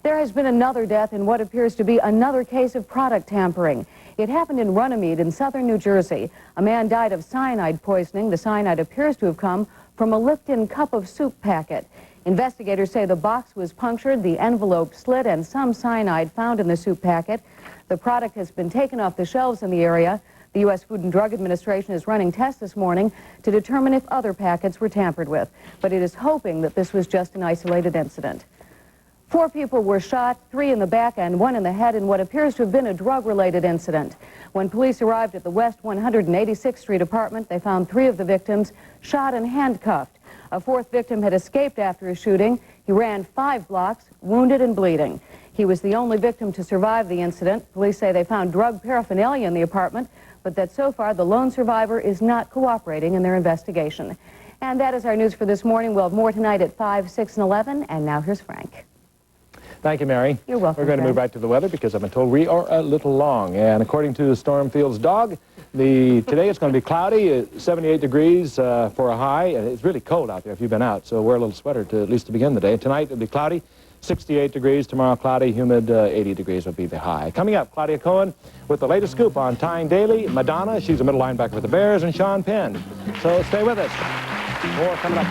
There has been another death in what appears to be another case of product tampering. It happened in Runnymede in southern New Jersey. A man died of cyanide poisoning. The cyanide appears to have come from a Lipton cup of soup packet. Investigators say the box was punctured, the envelope slit, and some cyanide found in the soup packet. The product has been taken off the shelves in the area. The U.S. Food and Drug Administration is running tests this morning to determine if other packets were tampered with. But it is hoping that this was just an isolated incident. 4 people were shot, 3 in the back and 1 in the head in what appears to have been a drug-related incident. When police arrived at the West 186th Street apartment, they found 3 of the victims shot and handcuffed. A 4th victim had escaped after a shooting. He ran 5 blocks, wounded and bleeding. He was the only victim to survive the incident. Police say they found drug paraphernalia in the apartment, but that so far the lone survivor is not cooperating in their investigation. And that is our news for this morning. We'll have more tonight at 5, 6, and 11. And now here's Frank. Thank you, Mary. You're welcome. We're going to move right to the weather because I've been told we are a little long. And according to Stormfield's dog, today it's going to be cloudy, 78 degrees for a high. And it's really cold out there if you've been out, so wear a little sweater at least to begin the day. Tonight it'll be cloudy, 68 degrees. Tomorrow cloudy, humid, 80 degrees will be the high. Coming up, Claudia Cohen with the latest scoop on tying daily. Madonna, she's a middle linebacker for the Bears, and Sean Penn. So stay with us. More coming up.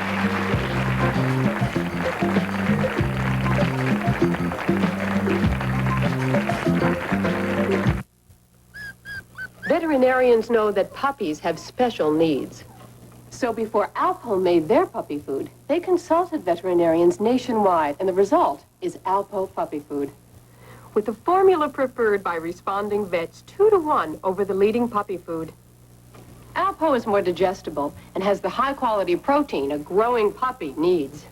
Veterinarians know that puppies have special needs. So before Alpo made their puppy food, they consulted veterinarians nationwide, and the result is Alpo puppy food. With the formula preferred by responding vets 2-to-1 over the leading puppy food. Alpo is more digestible and has the high-quality protein a growing puppy needs.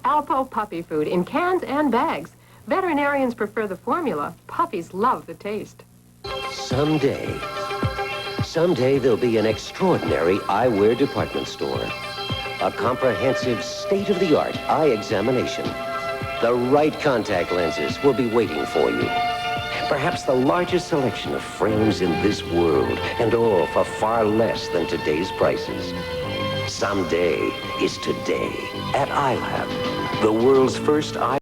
Alpo puppy food in cans and bags. Veterinarians prefer the formula. Puppies love the taste. Someday there'll be an extraordinary eyewear department store. A comprehensive, state-of-the-art eye examination. The right contact lenses will be waiting for you. Perhaps the largest selection of frames in this world, and all for far less than today's prices. Someday is today at iLab, the world's first eye